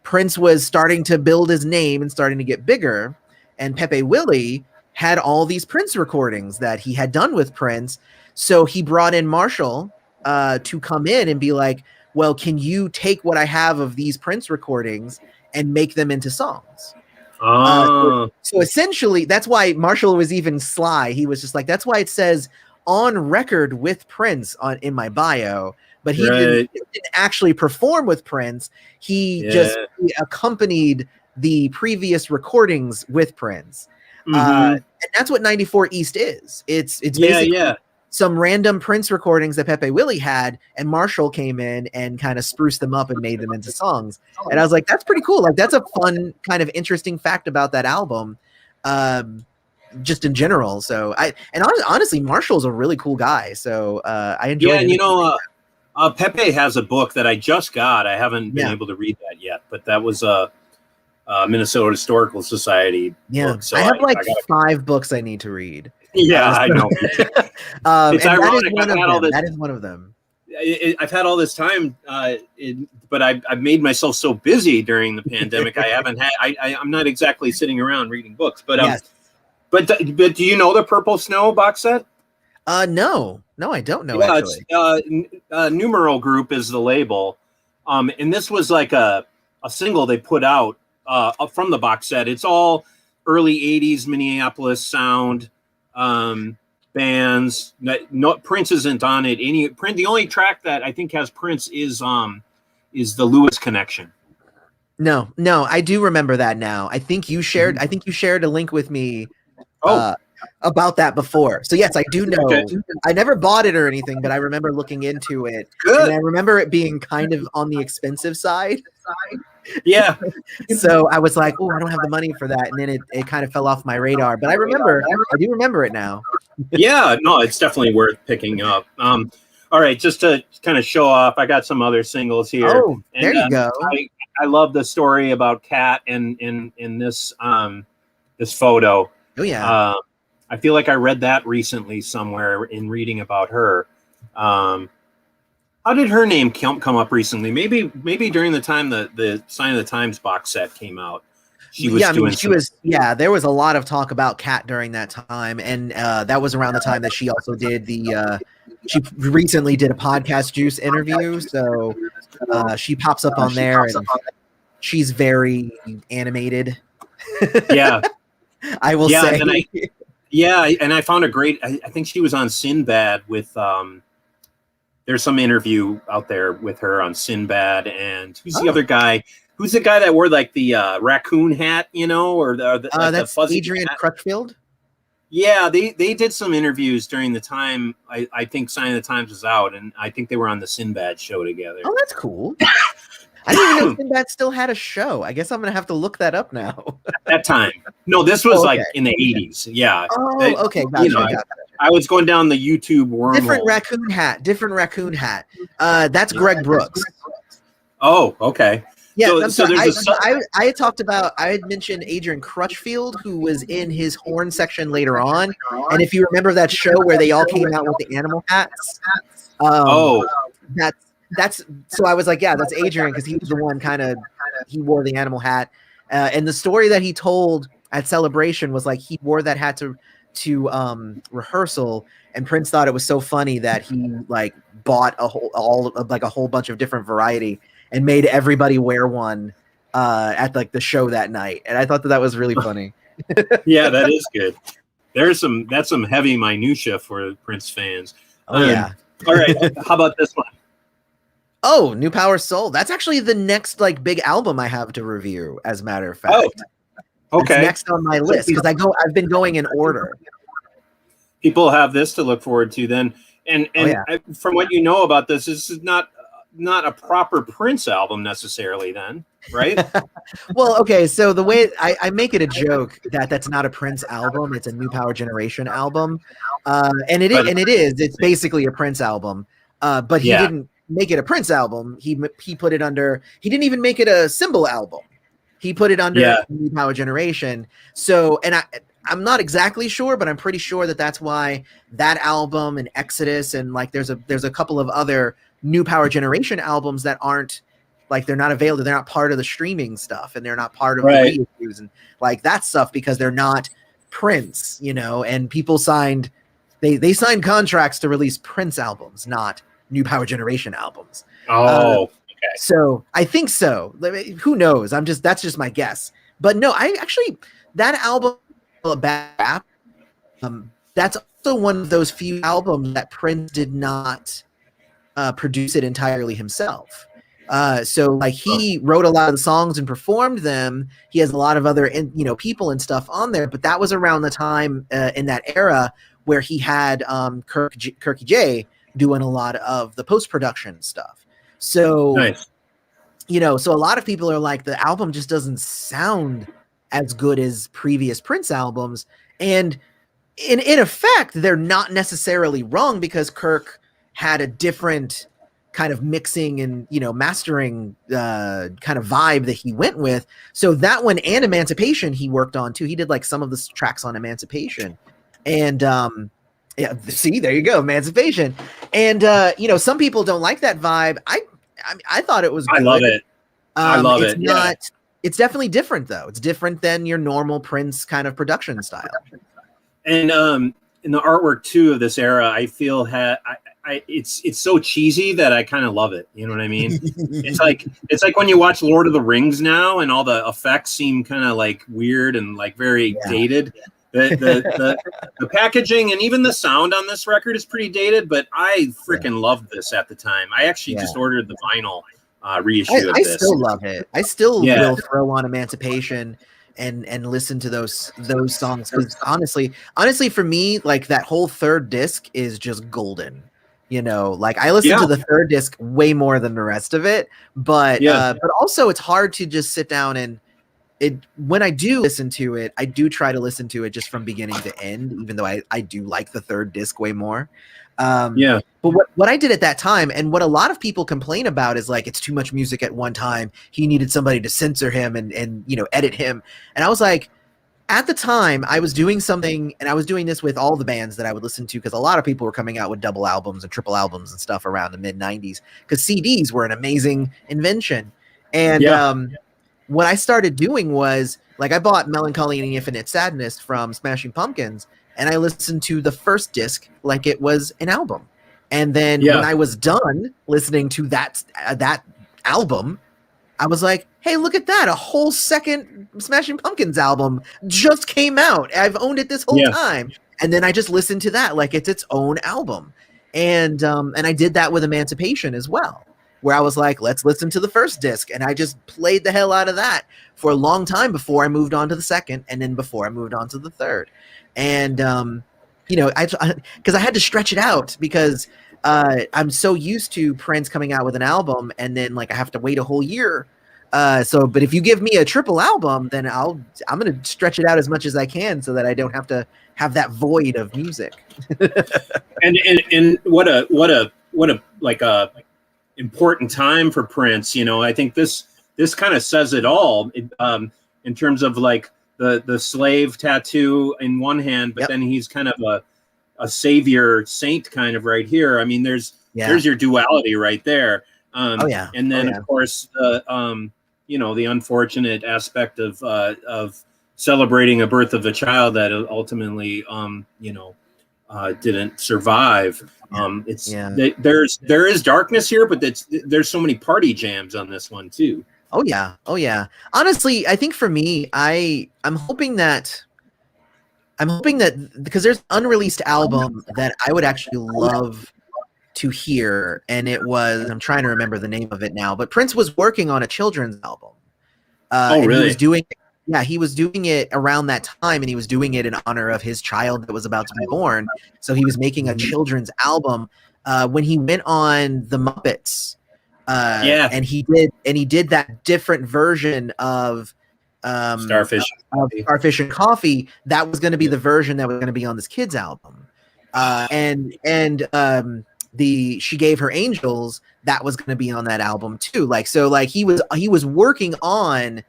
Prince was starting to build his name and starting to get bigger, and Pepe Willie had all these Prince recordings that he had done with Prince. So he brought in Marshall to come in and be like, well, can you take what I have of these Prince recordings and make them into songs? So essentially, that's why Marshall was even sly. He was just like, that's why it says on record with Prince in my bio, but he didn't actually perform with Prince. He accompanied the previous recordings with Prince. And that's what 94 East is. It's basically some random Prince recordings that Pepe Willie had, and Marshall came in and kind of spruced them up and made them into songs. And I was like, that's pretty cool. Like, that's a fun kind of interesting fact about that album, just in general. So honestly, Marshall's a really cool guy. So I enjoy it. And Pepe has a book that I just got. I haven't been able to read that yet, but that was a Minnesota Historical Society book. So I have 5 books I need to read. Yeah, I know. It's ironic. That is one of them. I've had all this time, but I've made myself so busy during the pandemic. I haven't had. I'm not exactly sitting around reading books. But but do you know the Purple Snow box set? No, I don't know. Actually, it's Numeral Group is the label, and this was like a single they put out from the box set. It's all early '80s Minneapolis sound. Bands. Prince isn't on it. The only track that I think has Prince is the Lewis Connection. No, I do remember that now. I think you shared a link with me about that before. So yes, I do know. Okay. I never bought it or anything, but I remember looking into it. Good. And I remember it being kind of on the expensive side. Yeah. So I was like, oh, I don't have the money for that. And then it kind of fell off my radar. But I do remember it now. Yeah, no, it's definitely worth picking up. All right, just to kind of show off, I got some other singles here. Oh, there you go. I love the story about Kat in this this photo. Oh yeah. I feel like I read that recently somewhere in reading about her. How did her name come up recently? Maybe during the time the Sign of the Times box set came out. There was a lot of talk about Kat during that time, and that was around the time that she also did she recently did a Podcast Juice interview, so she pops up on there, and she's very animated. Yeah. I will say. And I found a great, I think she was on Sinbad with, there's some interview out there with her on Sinbad, and who's the other guy? Who's the guy that wore like the raccoon hat, or the fuzzy Adrian hat? Crutchfield? Yeah, they did some interviews during the time I think Sign of the Times was out, and I think they were on the Sinbad show together. Oh, that's cool. I didn't even know Sinbad still had a show. I guess I'm going to have to look that up now. At that time. No, this was like in the 80s. Yeah. Oh, okay. Gotcha. I was going down the YouTube wormhole. Different raccoon hat. That's Greg Brooks. Oh, okay. Yeah, I had talked about, I had mentioned Adrian Crutchfield, who was in his horn section later on. And if you remember that show where they all came out with the animal hats. That's so I was like, yeah, that's Adrian, because he was the one he wore the animal hat. And the story that he told at Celebration was like he wore that hat to rehearsal, and Prince thought it was so funny that he like bought a whole bunch of different variety and made everybody wear one at like the show that night, and I thought that was really funny. Yeah, that is good. That's some heavy minutia for Prince fans. Oh yeah. All right, how about this one? Oh, New Power Soul. That's actually the next like big album I have to review. As a matter of fact. Oh, okay. It's next on my list because I've been going in order. People have this to look forward to then, and from what you know about this is not a proper Prince album necessarily. Then, right? Well, okay. So the way I make it a joke that's not a Prince album; it's a New Power Generation album, and it is. It's basically a Prince album, but he didn't make it a Prince album. He put it under. He didn't even make it a Symbol album. He put it under New Power Generation. So, and I'm not exactly sure, but I'm pretty sure that's why that album and Exodus and like there's a couple of other New Power Generation albums that aren't like they're not available. They're not part of the streaming stuff, and they're not part of the reissues and like that stuff because they're not Prince, you know. And people signed they signed contracts to release Prince albums, not New Power Generation albums. Oh, okay. So I think so. Who knows? That's just my guess. But no, that album, that's also one of those few albums that Prince did not produce it entirely himself. So like he wrote a lot of the songs and performed them. He has a lot of other people and stuff on there. But that was around the time in that era where he had Kirky J doing a lot of the post-production stuff. So, nice. So a lot of people are like, the album just doesn't sound as good as previous Prince albums. And in effect, they're not necessarily wrong because Kirk had a different kind of mixing and, mastering kind of vibe that he went with. So that one and Emancipation he worked on too. He did like some of the tracks on Emancipation. And yeah, see, there you go, Emancipation. And some people don't like that vibe. I thought it was good. I love it. I love it. It's definitely different though. It's different than your normal Prince kind of production style. And in the artwork too of this era, I feel it's so cheesy that I kind of love it. You know what I mean? It's like when you watch Lord of the Rings now, and all the effects seem kind of like weird and like very dated. The packaging and even the sound on this record is pretty dated, but I freaking loved this at the time. I actually just ordered the vinyl reissue of this. I still love it. I still will throw on Emancipation and listen to those songs because honestly for me, like that whole third disc is just golden. Like I listen to the third disc way more than the rest of it, but also it's hard to just sit down and when I do listen to it, I do try to listen to it just from beginning to end, even though I do like the third disc way more. But what I did at that time, and what a lot of people complain about, is like it's too much music at one time. He needed somebody to censor him and edit him. And I was like, at the time, I was doing something, and I was doing this with all the bands that I would listen to because a lot of people were coming out with double albums and triple albums and stuff around the mid '90s because CDs were an amazing invention. And what I started doing was, like, I bought Melancholy and Infinite Sadness from Smashing Pumpkins, and I listened to the first disc like it was an album. And then when I was done listening to that album, I was like, hey, look at that. A whole second Smashing Pumpkins album just came out. I've owned it this whole time. And then I just listened to that like it's its own album. And I did that with Emancipation as well, where I was like, let's listen to the first disc. And I just played the hell out of that for a long time before I moved on to the second, and then before I moved on to the third. And, because I had to stretch it out because I'm so used to Prince coming out with an album, and then like I have to wait a whole year. But if you give me a triple album, then I'm going to stretch it out as much as I can so that I don't have to have that void of music. and what a like a important time for Prince. I think this kind of says it all in terms of like the slave tattoo in one hand, but then he's kind of a savior saint kind of right here. I mean, there's your duality right there. And then of course the unfortunate aspect of celebrating a birth of a child that ultimately didn't survive. There is darkness here, but there's so many party jams on this one too. Oh yeah. Oh yeah. Honestly, I think for me, I'm hoping that because there's an unreleased album that I would actually love to hear, and I'm trying to remember the name of it now, but Prince was working on a children's album. Oh, And really? he was doing it around that time, and he was doing it in honor of his child that was about to be born. So he was making a children's album when he went on the Muppets. Yeah. And he did that different version Starfish. of Starfish and Coffee. That was going to be the version that was going to be on this kid's album. The She Gave Her Angels, that was going to be on that album too. Like he was working on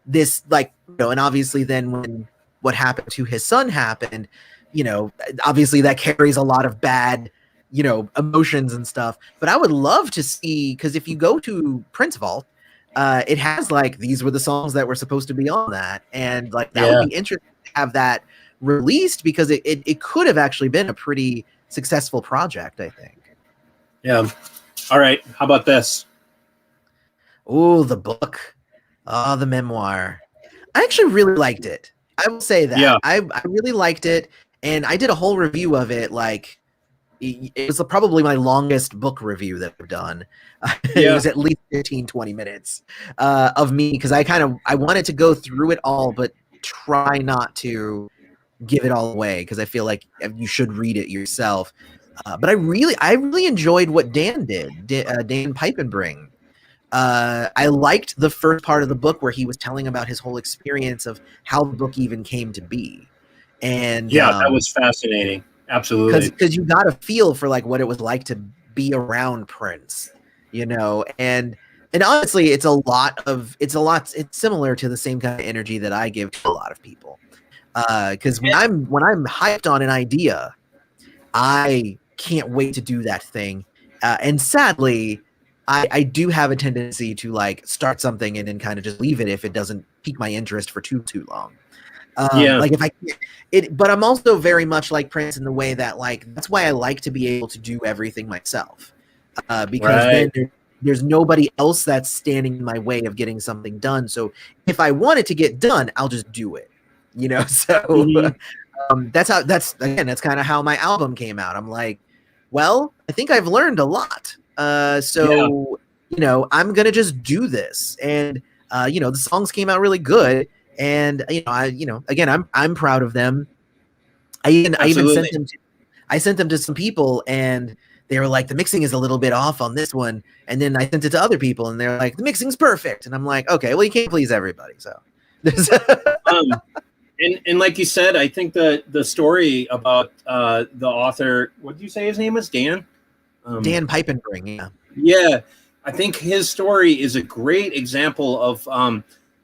this, and obviously then when what happened to his son happened, obviously that carries a lot of bad emotions and stuff. But I would love to see, because if you go to Prince Vault, it has these were the songs that were supposed to be on that, and that would be interesting to have that released, because it could have actually been a pretty successful project, I think. Yeah. All right. How about this? Oh, the book. Oh, the memoir. I actually really liked it. I will say that. Yeah. I really liked it, and I did a whole review of it. It was probably my longest book review that I've done. It was at least 15, 20 minutes of me, because I wanted to go through it all, but try not to give it all away, because I feel like you should read it yourself. But I really enjoyed what Dan did, Dan Peipenbring. I liked the first part of the book where he was telling about his whole experience of how the book even came to be. And that was fascinating. Absolutely. Because you got a feel for what it was like to be around Prince, and honestly, it's similar to the same kind of energy that I give to a lot of people. Because when I'm hyped on an idea, I can't wait to do that thing. And sadly, I do have a tendency to start something and then kind of just leave it if it doesn't pique my interest for too long. If I can't, but I'm also very much like Prince in the way that that's why I like to be able to do everything myself, because then there's nobody else that's standing in my way of getting something done. So if I want it to get done, I'll just do it, So that's kind of how my album came out. I'm like, well, I think I've learned a lot, so I'm gonna just do this, and the songs came out really good. And again, I'm proud of them. I even sent them to some people, and they were like, the mixing is a little bit off on this one. And then I sent it to other people, and they're like, the mixing's perfect. And I'm like, okay, well, you can't please everybody, so. And like you said, I think the story about the author, what did you say his name was? Dan? Dan Peipenbring, yeah. Yeah, I think his story is a great example of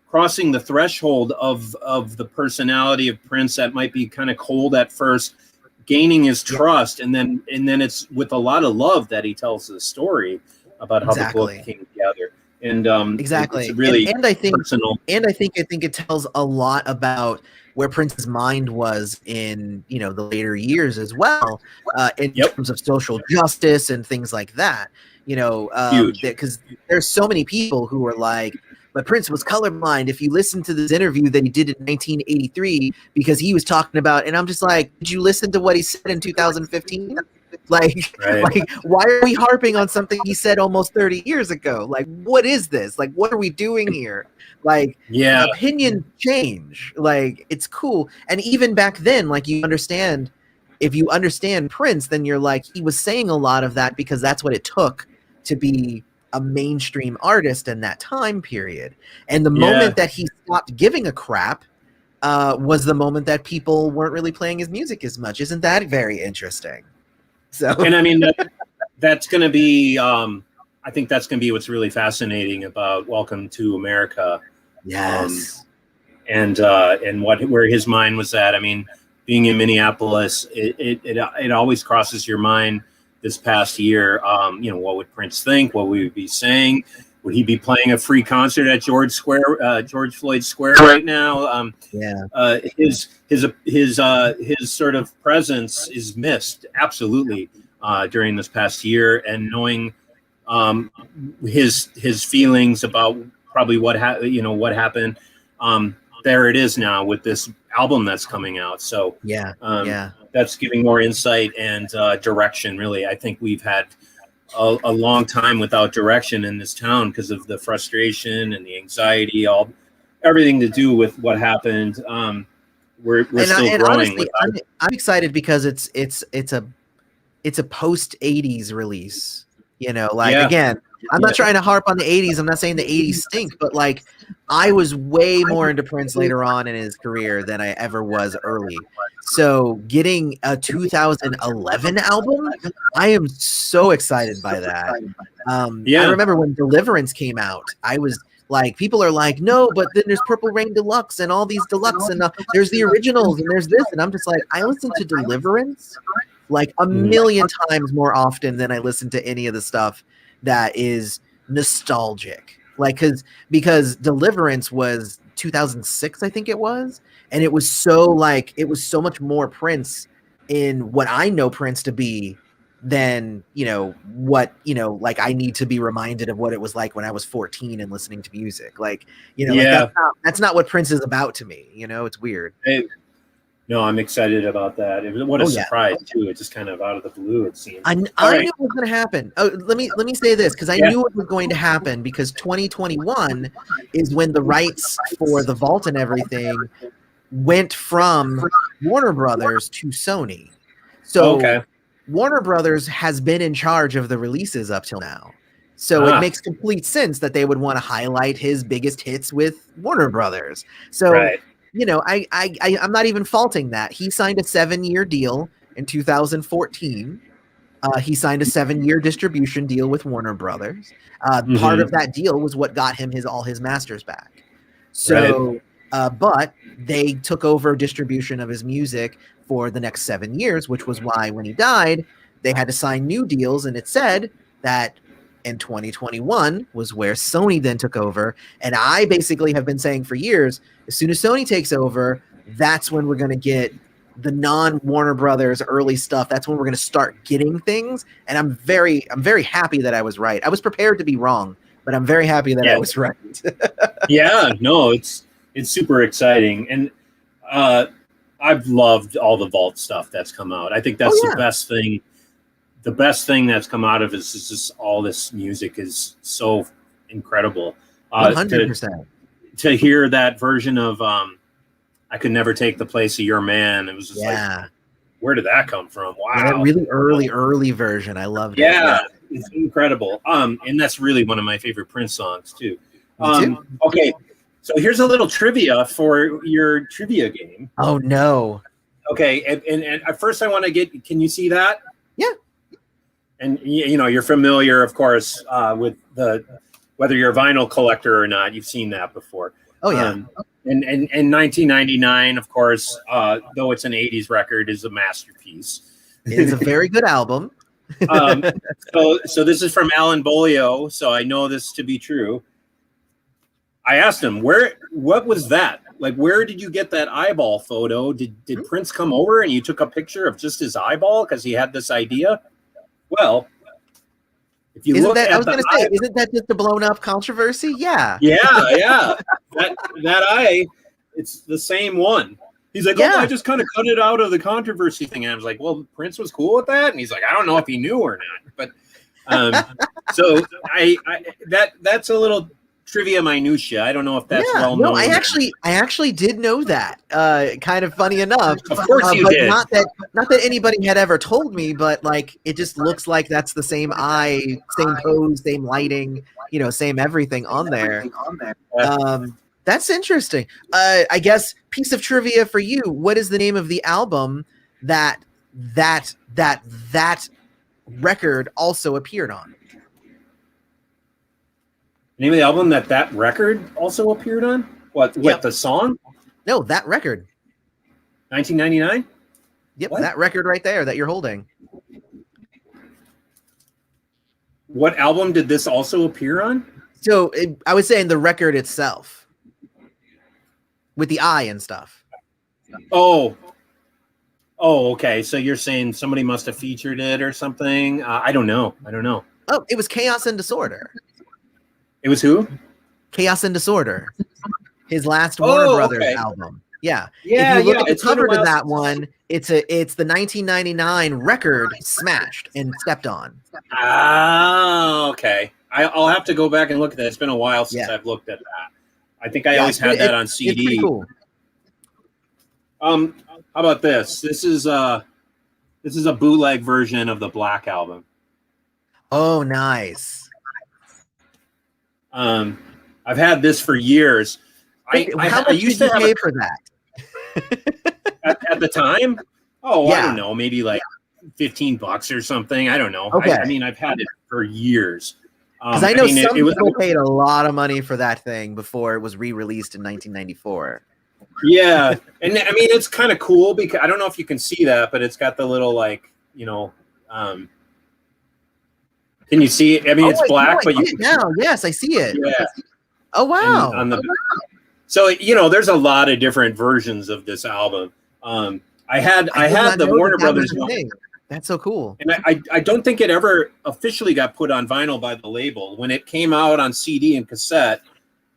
crossing the threshold of the personality of Prince that might be kind of cold at first, gaining his trust, and then it's with a lot of love that he tells the story about how the book came together. And exactly, it's really and I think personal. And I think it tells a lot about where Prince's mind was in the later years as well, in terms of social justice and things like that. Because there's so many people who are like, but Prince was colorblind. If you listen to this interview that he did in 1983, because he was talking about, and I'm just like, did you listen to what he said in 2015? Like, why are we harping on something he said almost 30 years ago? Like, what is this? Like, what are we doing here? Opinions change. It's cool. And even back then, if you understand Prince, then you're like, he was saying a lot of that because that's what it took to be a mainstream artist in that time period. And the moment that he stopped giving a crap was the moment that people weren't really playing his music as much. Isn't that very interesting? So, and I mean, that's going to be, I think that's going to be what's really fascinating about Welcome to America. Yes. And where his mind was at. I mean, being in Minneapolis, it always crosses your mind this past year. What would Prince think? What would he be saying? Would he be playing a free concert at George Floyd Square right now? His sort of presence is missed absolutely during this past year, and knowing his feelings about probably what happened. There it is now with this album that's coming out. So that's giving more insight and direction. Really, I think we've had a long time without direction in this town because of the frustration and the anxiety, everything to do with what happened. We're still growing. Honestly, I'm excited because it's a post 80s release. Again, I'm not trying to harp on the 80s. I'm not saying the 80s stink, but like I was way more into Prince later on in his career than I ever was early. So getting a 2011 album, I am so excited by that. I remember when Deliverance came out, I was like, people are like, no, but then there's Purple Rain Deluxe and all these deluxe and there's the originals and there's this. And I'm just like, I listen to Deliverance like a million times more often than I listen to any of the stuff that is nostalgic. Like, because Deliverance was 2006, I think it was. And it was so much more Prince in what I know Prince to be than, like I need to be reminded of what it was like when I was 14 and listening to music. Like, like that's not what Prince is about to me. It's weird. No, I'm excited about that. What a surprise too! It's just kind of out of the blue. It seems. I knew it was going to happen. Oh, let me say this because I knew it was going to happen because 2021 is when the rights for the vault and everything went from Warner Brothers to Sony. So Warner Brothers has been in charge of the releases up till now. So it makes complete sense that they would want to highlight his biggest hits with Warner Brothers. So. Right. I'm not even faulting that. He signed a 7-year deal in 2014. He signed a 7-year distribution deal with Warner Brothers. Part of that deal was what got him all his masters back. So, but they took over distribution of his music for the next 7 years, which was why when he died, they had to sign new deals. And it said that in 2021 was where Sony then took over. And I basically have been saying for years, as soon as Sony takes over, that's when we're going to get the non-Warner Brothers early stuff. That's when we're going to start getting things. And I'm very happy that I was right. I was prepared to be wrong, but I'm very happy that I was right. No, it's super exciting. And I've loved all the Vault stuff that's come out. I think that's the best thing. The best thing that's come out of it is just all this music is so incredible. 100%. To hear that version of I Could Never Take the Place of Your Man, it was just like, where did that come from? Wow. Yeah, that really early version. I loved it. Yeah, it's incredible. And that's really one of my favorite Prince songs too. Okay, so here's a little trivia for your trivia game. Oh no. Okay, and at first I want to get, can you see that? Yeah. And you're familiar, of course, with whether you're a vinyl collector or not. You've seen that before. Oh yeah. And 1999, of course, though it's an '80s record, is a masterpiece. It's a very good album. So this is from Alan Bolio. So I know this to be true. I asked him, what was that? Like, where did you get that eyeball photo? Did Prince come over and you took a picture of just his eyeball because he had this idea? Well, if you look at isn't that just a blown up controversy? Yeah. Yeah. that eye, it's the same one. He's like, I just kind of cut it out of the controversy thing. And I was like, well, Prince was cool with that. And he's like, I don't know if he knew or not. But so that's a little trivia minutia. I don't know if that's well known. No, I actually did know that. Kind of funny enough. Of course you did. Not that anybody had ever told me, but like it just looks like that's the same eye, same pose, same lighting, same everything on there. That's interesting. I guess piece of trivia for you. What is the name of the album that record also appeared on? Name of the album that record also appeared on? What the song? No, that record. 1999? Yep, what? That record right there that you're holding. What album did this also appear on? So I was saying the record itself. With the eye and stuff. Oh, okay. So you're saying somebody must have featured it or something? I don't know. Oh, it was Chaos and Disorder. It was who? Chaos and Disorder, his last Warner Brothers album. Yeah. Yeah, if you look at the it's been a cover to while that one, it's the 1999 record Smashed and Stepped On. Ah, okay. I'll have to go back and look at that. It's been a while since I've looked at that. I think I always had that on CD. It's pretty cool. How about this? This is a bootleg version of the Black Album. Oh, nice. I've had this for years. How much used did to you pay for that? at the time. Oh, I don't know, maybe like $15 or something. I don't know. Okay. I mean, I've had it for years. Because I know some people paid a lot of money for that thing before it was re-released in 1994. Yeah, and I mean it's kind of cool because I don't know if you can see that, but it's got the little can you see it? I mean, it's black, but you can now. Yes, I see it. Yeah. Oh wow. So there's a lot of different versions of this album. I had the Warner Brothers one. That's so cool. And I don't think it ever officially got put on vinyl by the label. When it came out on CD and cassette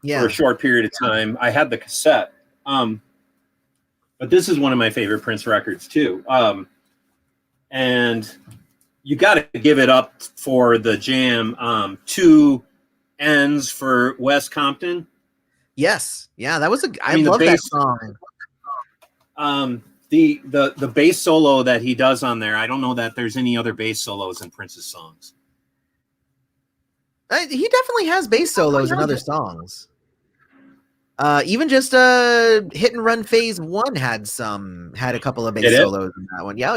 for a short period of time, I had the cassette. But this is one of my favorite Prince records too. And you got to give it up for the jam. 2 ends for Wes Compton. Yes. Yeah, that was I love that song. The bass solo that he does on there, I don't know that there's any other bass solos in Prince's songs. He definitely has bass solos in other songs. Even just Hit and Run Phase 1 had a couple of bass solos in that one. Oh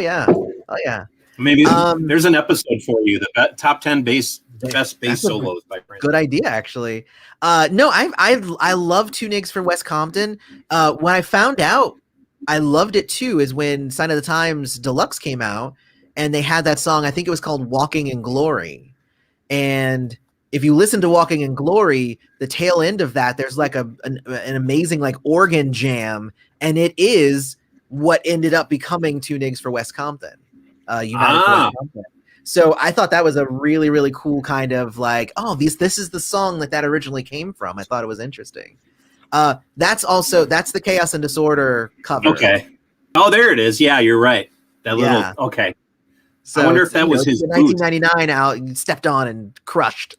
yeah. Maybe there's an episode for you, the top 10 best bass solos by Prince. Good idea, actually. No, I love 2 Nigs for Wes Compton. When I found out I loved it too is when Sign of the Times Deluxe came out and they had that song, I think it was called Walking in Glory. And if you listen to Walking in Glory, the tail end of that, there's like an amazing like organ jam, and it is what ended up becoming 2 Nigs for Wes Compton. United for Wes Compton. So I thought that was a really, really cool kind of like, this is the song that originally came from. I thought it was interesting. That's the Chaos and Disorder cover. Okay. Oh, there it is. Yeah, you're right. That little okay. So I wonder if that was his 1999 out, stepped on and crushed.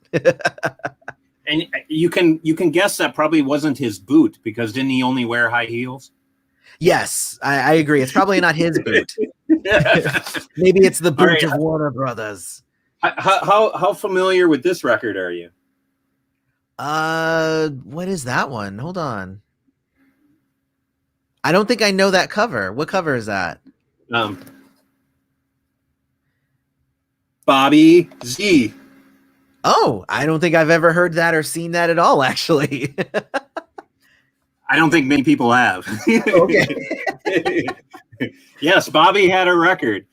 And you can guess that probably wasn't his boot because didn't he only wear high heels? Yes, I agree. It's probably not his boot. Maybe it's the boot of Warner Brothers. How familiar with this record are you? What is that one? Hold on. I don't think I know that cover. What cover is that? Bobby Z. Oh, I don't think I've ever heard that or seen that at all, actually. I don't think many people have. Okay. Yes, Bobby had a record.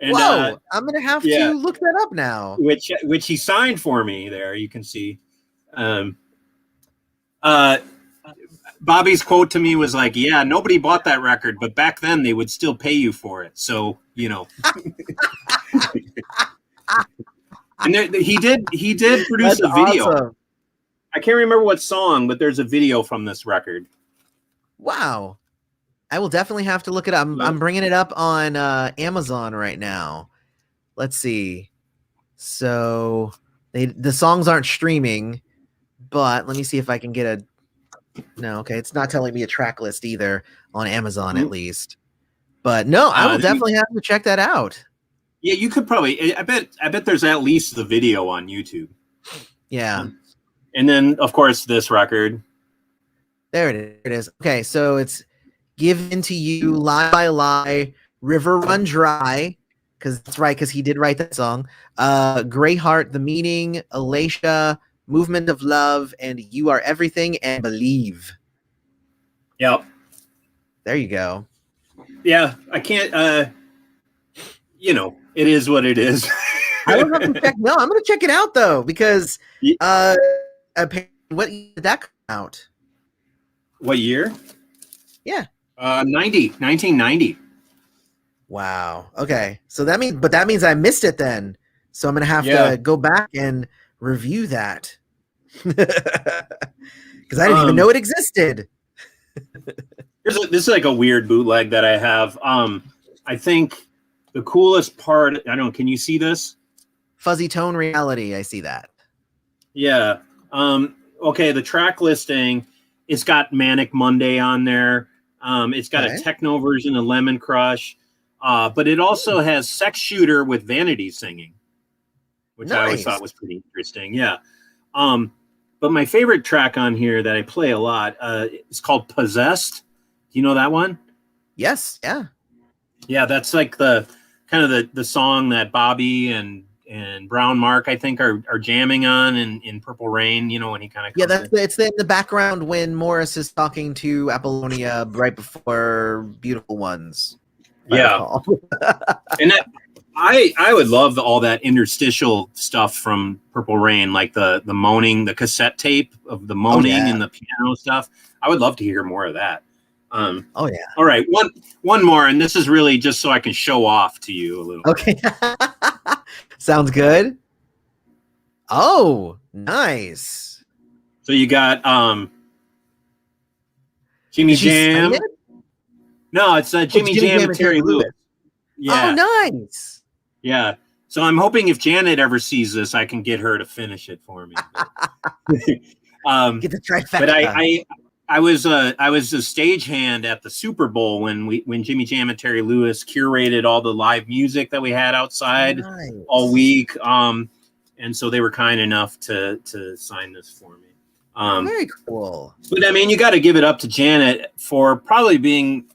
And, whoa, I'm going to have to look that up now. Which he signed for me there, you can see. Bobby's quote to me was like, yeah, nobody bought that record, but back then they would still pay you for it. So, And he did produce a video. Awesome. I can't remember what song, but there's a video from this record. Wow. I will definitely have to look it up. I'm bringing it up on Amazon right now. Let's see. So the songs aren't streaming, but let me see if I can get a. No, okay, it's not telling me a track list either on Amazon at least. But no, I will definitely have to check that out. Yeah, you could probably. I bet there's at least the video on YouTube. Yeah. And then, of course, this record. There it is. Okay, so it's Given to You, Lie by Lie, River Run Dry, because that's right, because he did write that song. Grey Heart, The Meaning, Alacia, Movement of Love, and You Are Everything and Believe. Yep. There you go. Yeah, I can't. It is what it is. I don't have to check. No, I'm going to check it out though because what year did that come out? What year? Yeah. 1990. Wow. Okay. So that means I missed it then. So I'm going to have to go back and review that. Because I didn't even know it existed. This is like a weird bootleg that I have. I think the coolest part, I don't know, can you see this? Fuzzy Tone Reality, I see that. Yeah. Okay, the track listing, it's got Manic Monday on there. It's got a techno version of Lemon Crush. But it also has Sex Shooter with Vanity singing, which I always thought was pretty interesting. Yeah. But my favorite track on here that I play a lot is called Possessed. Do you know that one? Yes. Yeah. Yeah, that's like the kind of the song that Bobby and Brown Mark, I think, are jamming on in Purple Rain, when he kind of comes it's in the background when Morris is talking to Apollonia right before Beautiful Ones. Yeah. And I would love all that interstitial stuff from Purple Rain, like the moaning, the cassette tape of the moaning and the piano stuff. I would love to hear more of that. All right, one more, and this is really just so I can show off to you a little. Okay. Sounds good. Oh, nice. So you got Jimmy Jam. No, it's Jimmy Jam and Terry Lewis. Yeah. Oh, nice. Yeah. So I'm hoping if Janet ever sees this, I can get her to finish it for me. Get the trifecta. But I was a stagehand at the Super Bowl when Jimmy Jam and Terry Lewis curated all the live music that we had outside all week. And so they were kind enough to sign this for me. Very cool. But I mean, you got to give it up to Janet for probably being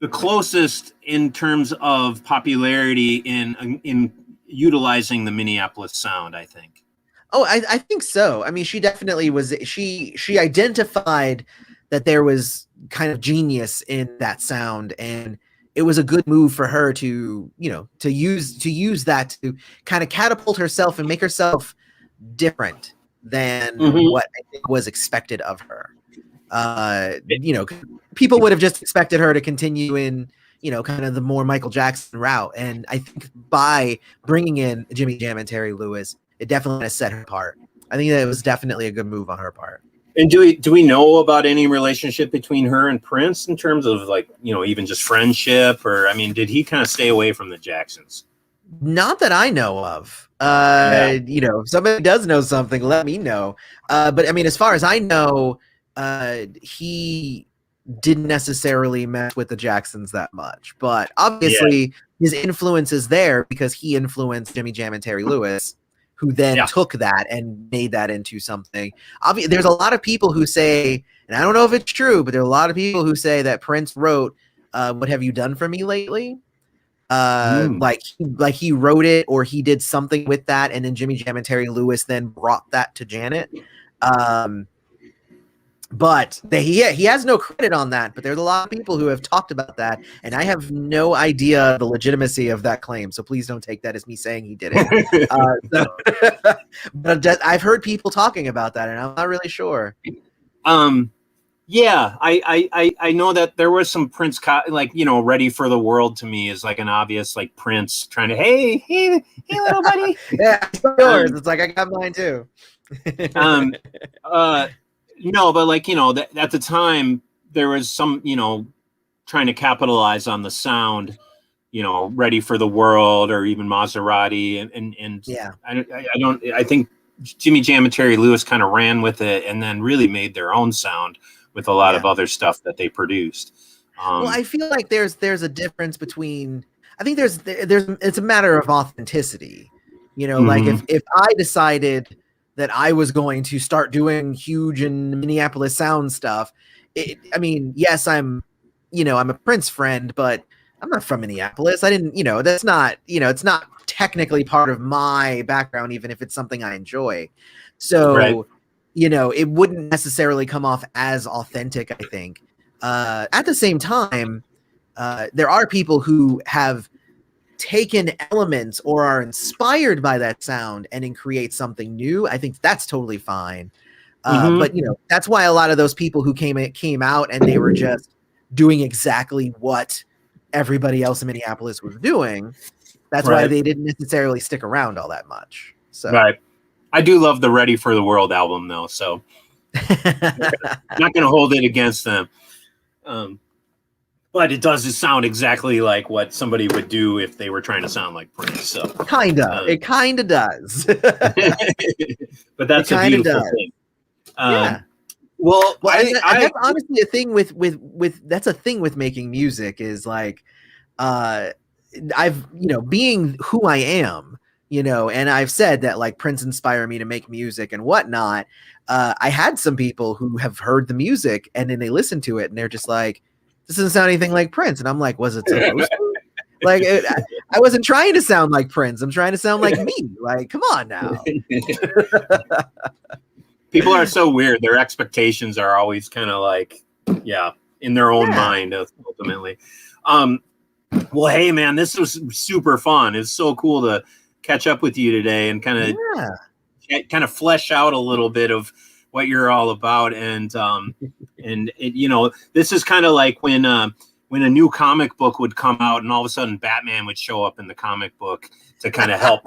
the closest in terms of popularity in utilizing the Minneapolis sound, I think. Oh, I think so. I mean, she definitely was. She identified that there was kind of genius in that sound, and it was a good move for her to use that to kind of catapult herself and make herself different than what I think was expected of her. People would have just expected her to continue in, kind of the more Michael Jackson route. And I think by bringing in Jimmy Jam and Terry Lewis, it definitely has set her apart. I think that it was definitely a good move on her part. And do we know about any relationship between her and Prince in terms of even just friendship, or, I mean, did he kind of stay away from the Jacksons? Not that I know of. If somebody does know something, let me know. But I mean, as far as I know, he didn't necessarily mess with the Jacksons that much, but obviously his influence is there because he influenced Jimmy Jam and Terry Lewis, who then took that and made that into something. There's a lot of people who say, and I don't know if it's true, but there are a lot of people who say that Prince wrote "What Have You Done for Me Lately?" Like he wrote it, or he did something with that, and then Jimmy Jam and Terry Lewis then brought that to Janet. But he has no credit on that, but there's a lot of people who have talked about that, and I have no idea the legitimacy of that claim, so please don't take that as me saying he did it. But I've heard people talking about that, and I'm not really sure. Yeah, I know that there was some Prince, Ready for the World to me is like an obvious, like, Prince trying to, hey, little buddy. Yeah, it's yours. It's like, I got mine too. No, but at the time there was some, trying to capitalize on the sound, Ready for the World or even Maserati. And yeah, I think Jimmy Jam and Terry Lewis kind of ran with it and then really made their own sound with a lot of other stuff that they produced. Well, I feel like there's a difference between, I think there's it's a matter of authenticity, like if I decided that I was going to start doing huge in Minneapolis sound stuff. Yes, I'm a Prince friend, but I'm not from Minneapolis. I didn't, that's not, it's not technically part of my background, even if it's something I enjoy. So, it wouldn't necessarily come off as authentic, I think. At the same time, there are people who have taken elements or are inspired by that sound and then create something new. I think that's totally fine. But that's why a lot of those people who came out and they were just doing exactly what everybody else in Minneapolis was doing. That's why they didn't necessarily stick around all that much. So right. I do love the Ready for the World album though, so not going to hold it against them. But it does sound exactly like what somebody would do if they were trying to sound like Prince. So it kind of does. But that's a beautiful thing. Yeah. Well, that's honestly a thing with that's a thing with making music is like, I've, being who I am, and I've said that like Prince inspired me to make music and whatnot. I had some people who have heard the music and then they listen to it and they're just like, this doesn't sound anything like Prince. And I'm like, was it supposed to? Like, I wasn't trying to sound like Prince. I'm trying to sound like me. Like, come on now. People are so weird. Their expectations are always kind of like, in their own mind, ultimately. Well, hey, man, this was super fun. It's so cool to catch up with you today and kind of flesh out a little bit of what you're all about. And this is kind of like when a new comic book would come out and all of a sudden Batman would show up in the comic book to kind of help,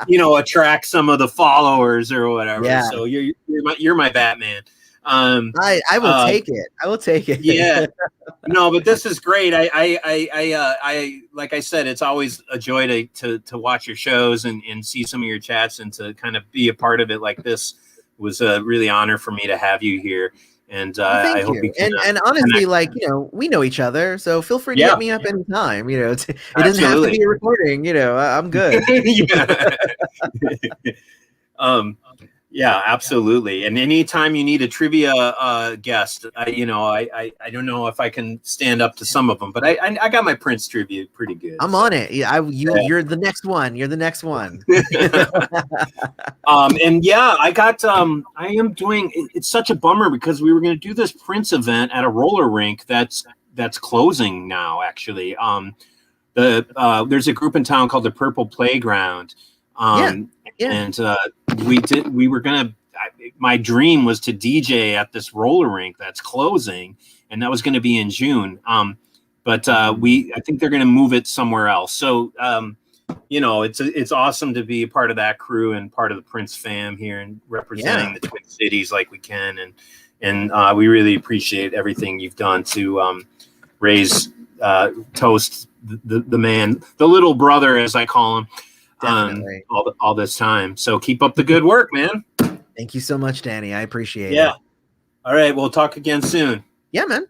attract some of the followers or whatever. Yeah. So you're my Batman. I will take it. I will take it. Yeah. No, but this is great. I like I said, it's always a joy to watch your shows and see some of your chats and to kind of be a part of it like this. Was a really honor for me to have you here. And I hope you can, and honestly, like, we know each other, so feel free to hit me up anytime. It doesn't have to be a recording. I'm good. Yeah, absolutely. And anytime you need a trivia guest, I don't know if I can stand up to some of them, but I got my Prince trivia pretty good. I'm on it. Yeah, you're the next one. You're the next one. And I am doing. It's such a bummer because we were going to do this Prince event at a roller rink that's closing now. Actually, there's a group in town called the Purple Playground. And we were gonna. My dream was to DJ at this roller rink that's closing, and that was going to be in June. But I think they're going to move it somewhere else. So it's awesome to be a part of that crew and part of the Prince fam here and representing the Twin Cities like we can, and we really appreciate everything you've done to toast the man, the little brother as I call him. All this time. So keep up the good work, man. Thank you so much, Danny. I appreciate it. Yeah. All right. We'll talk again soon. Yeah, man.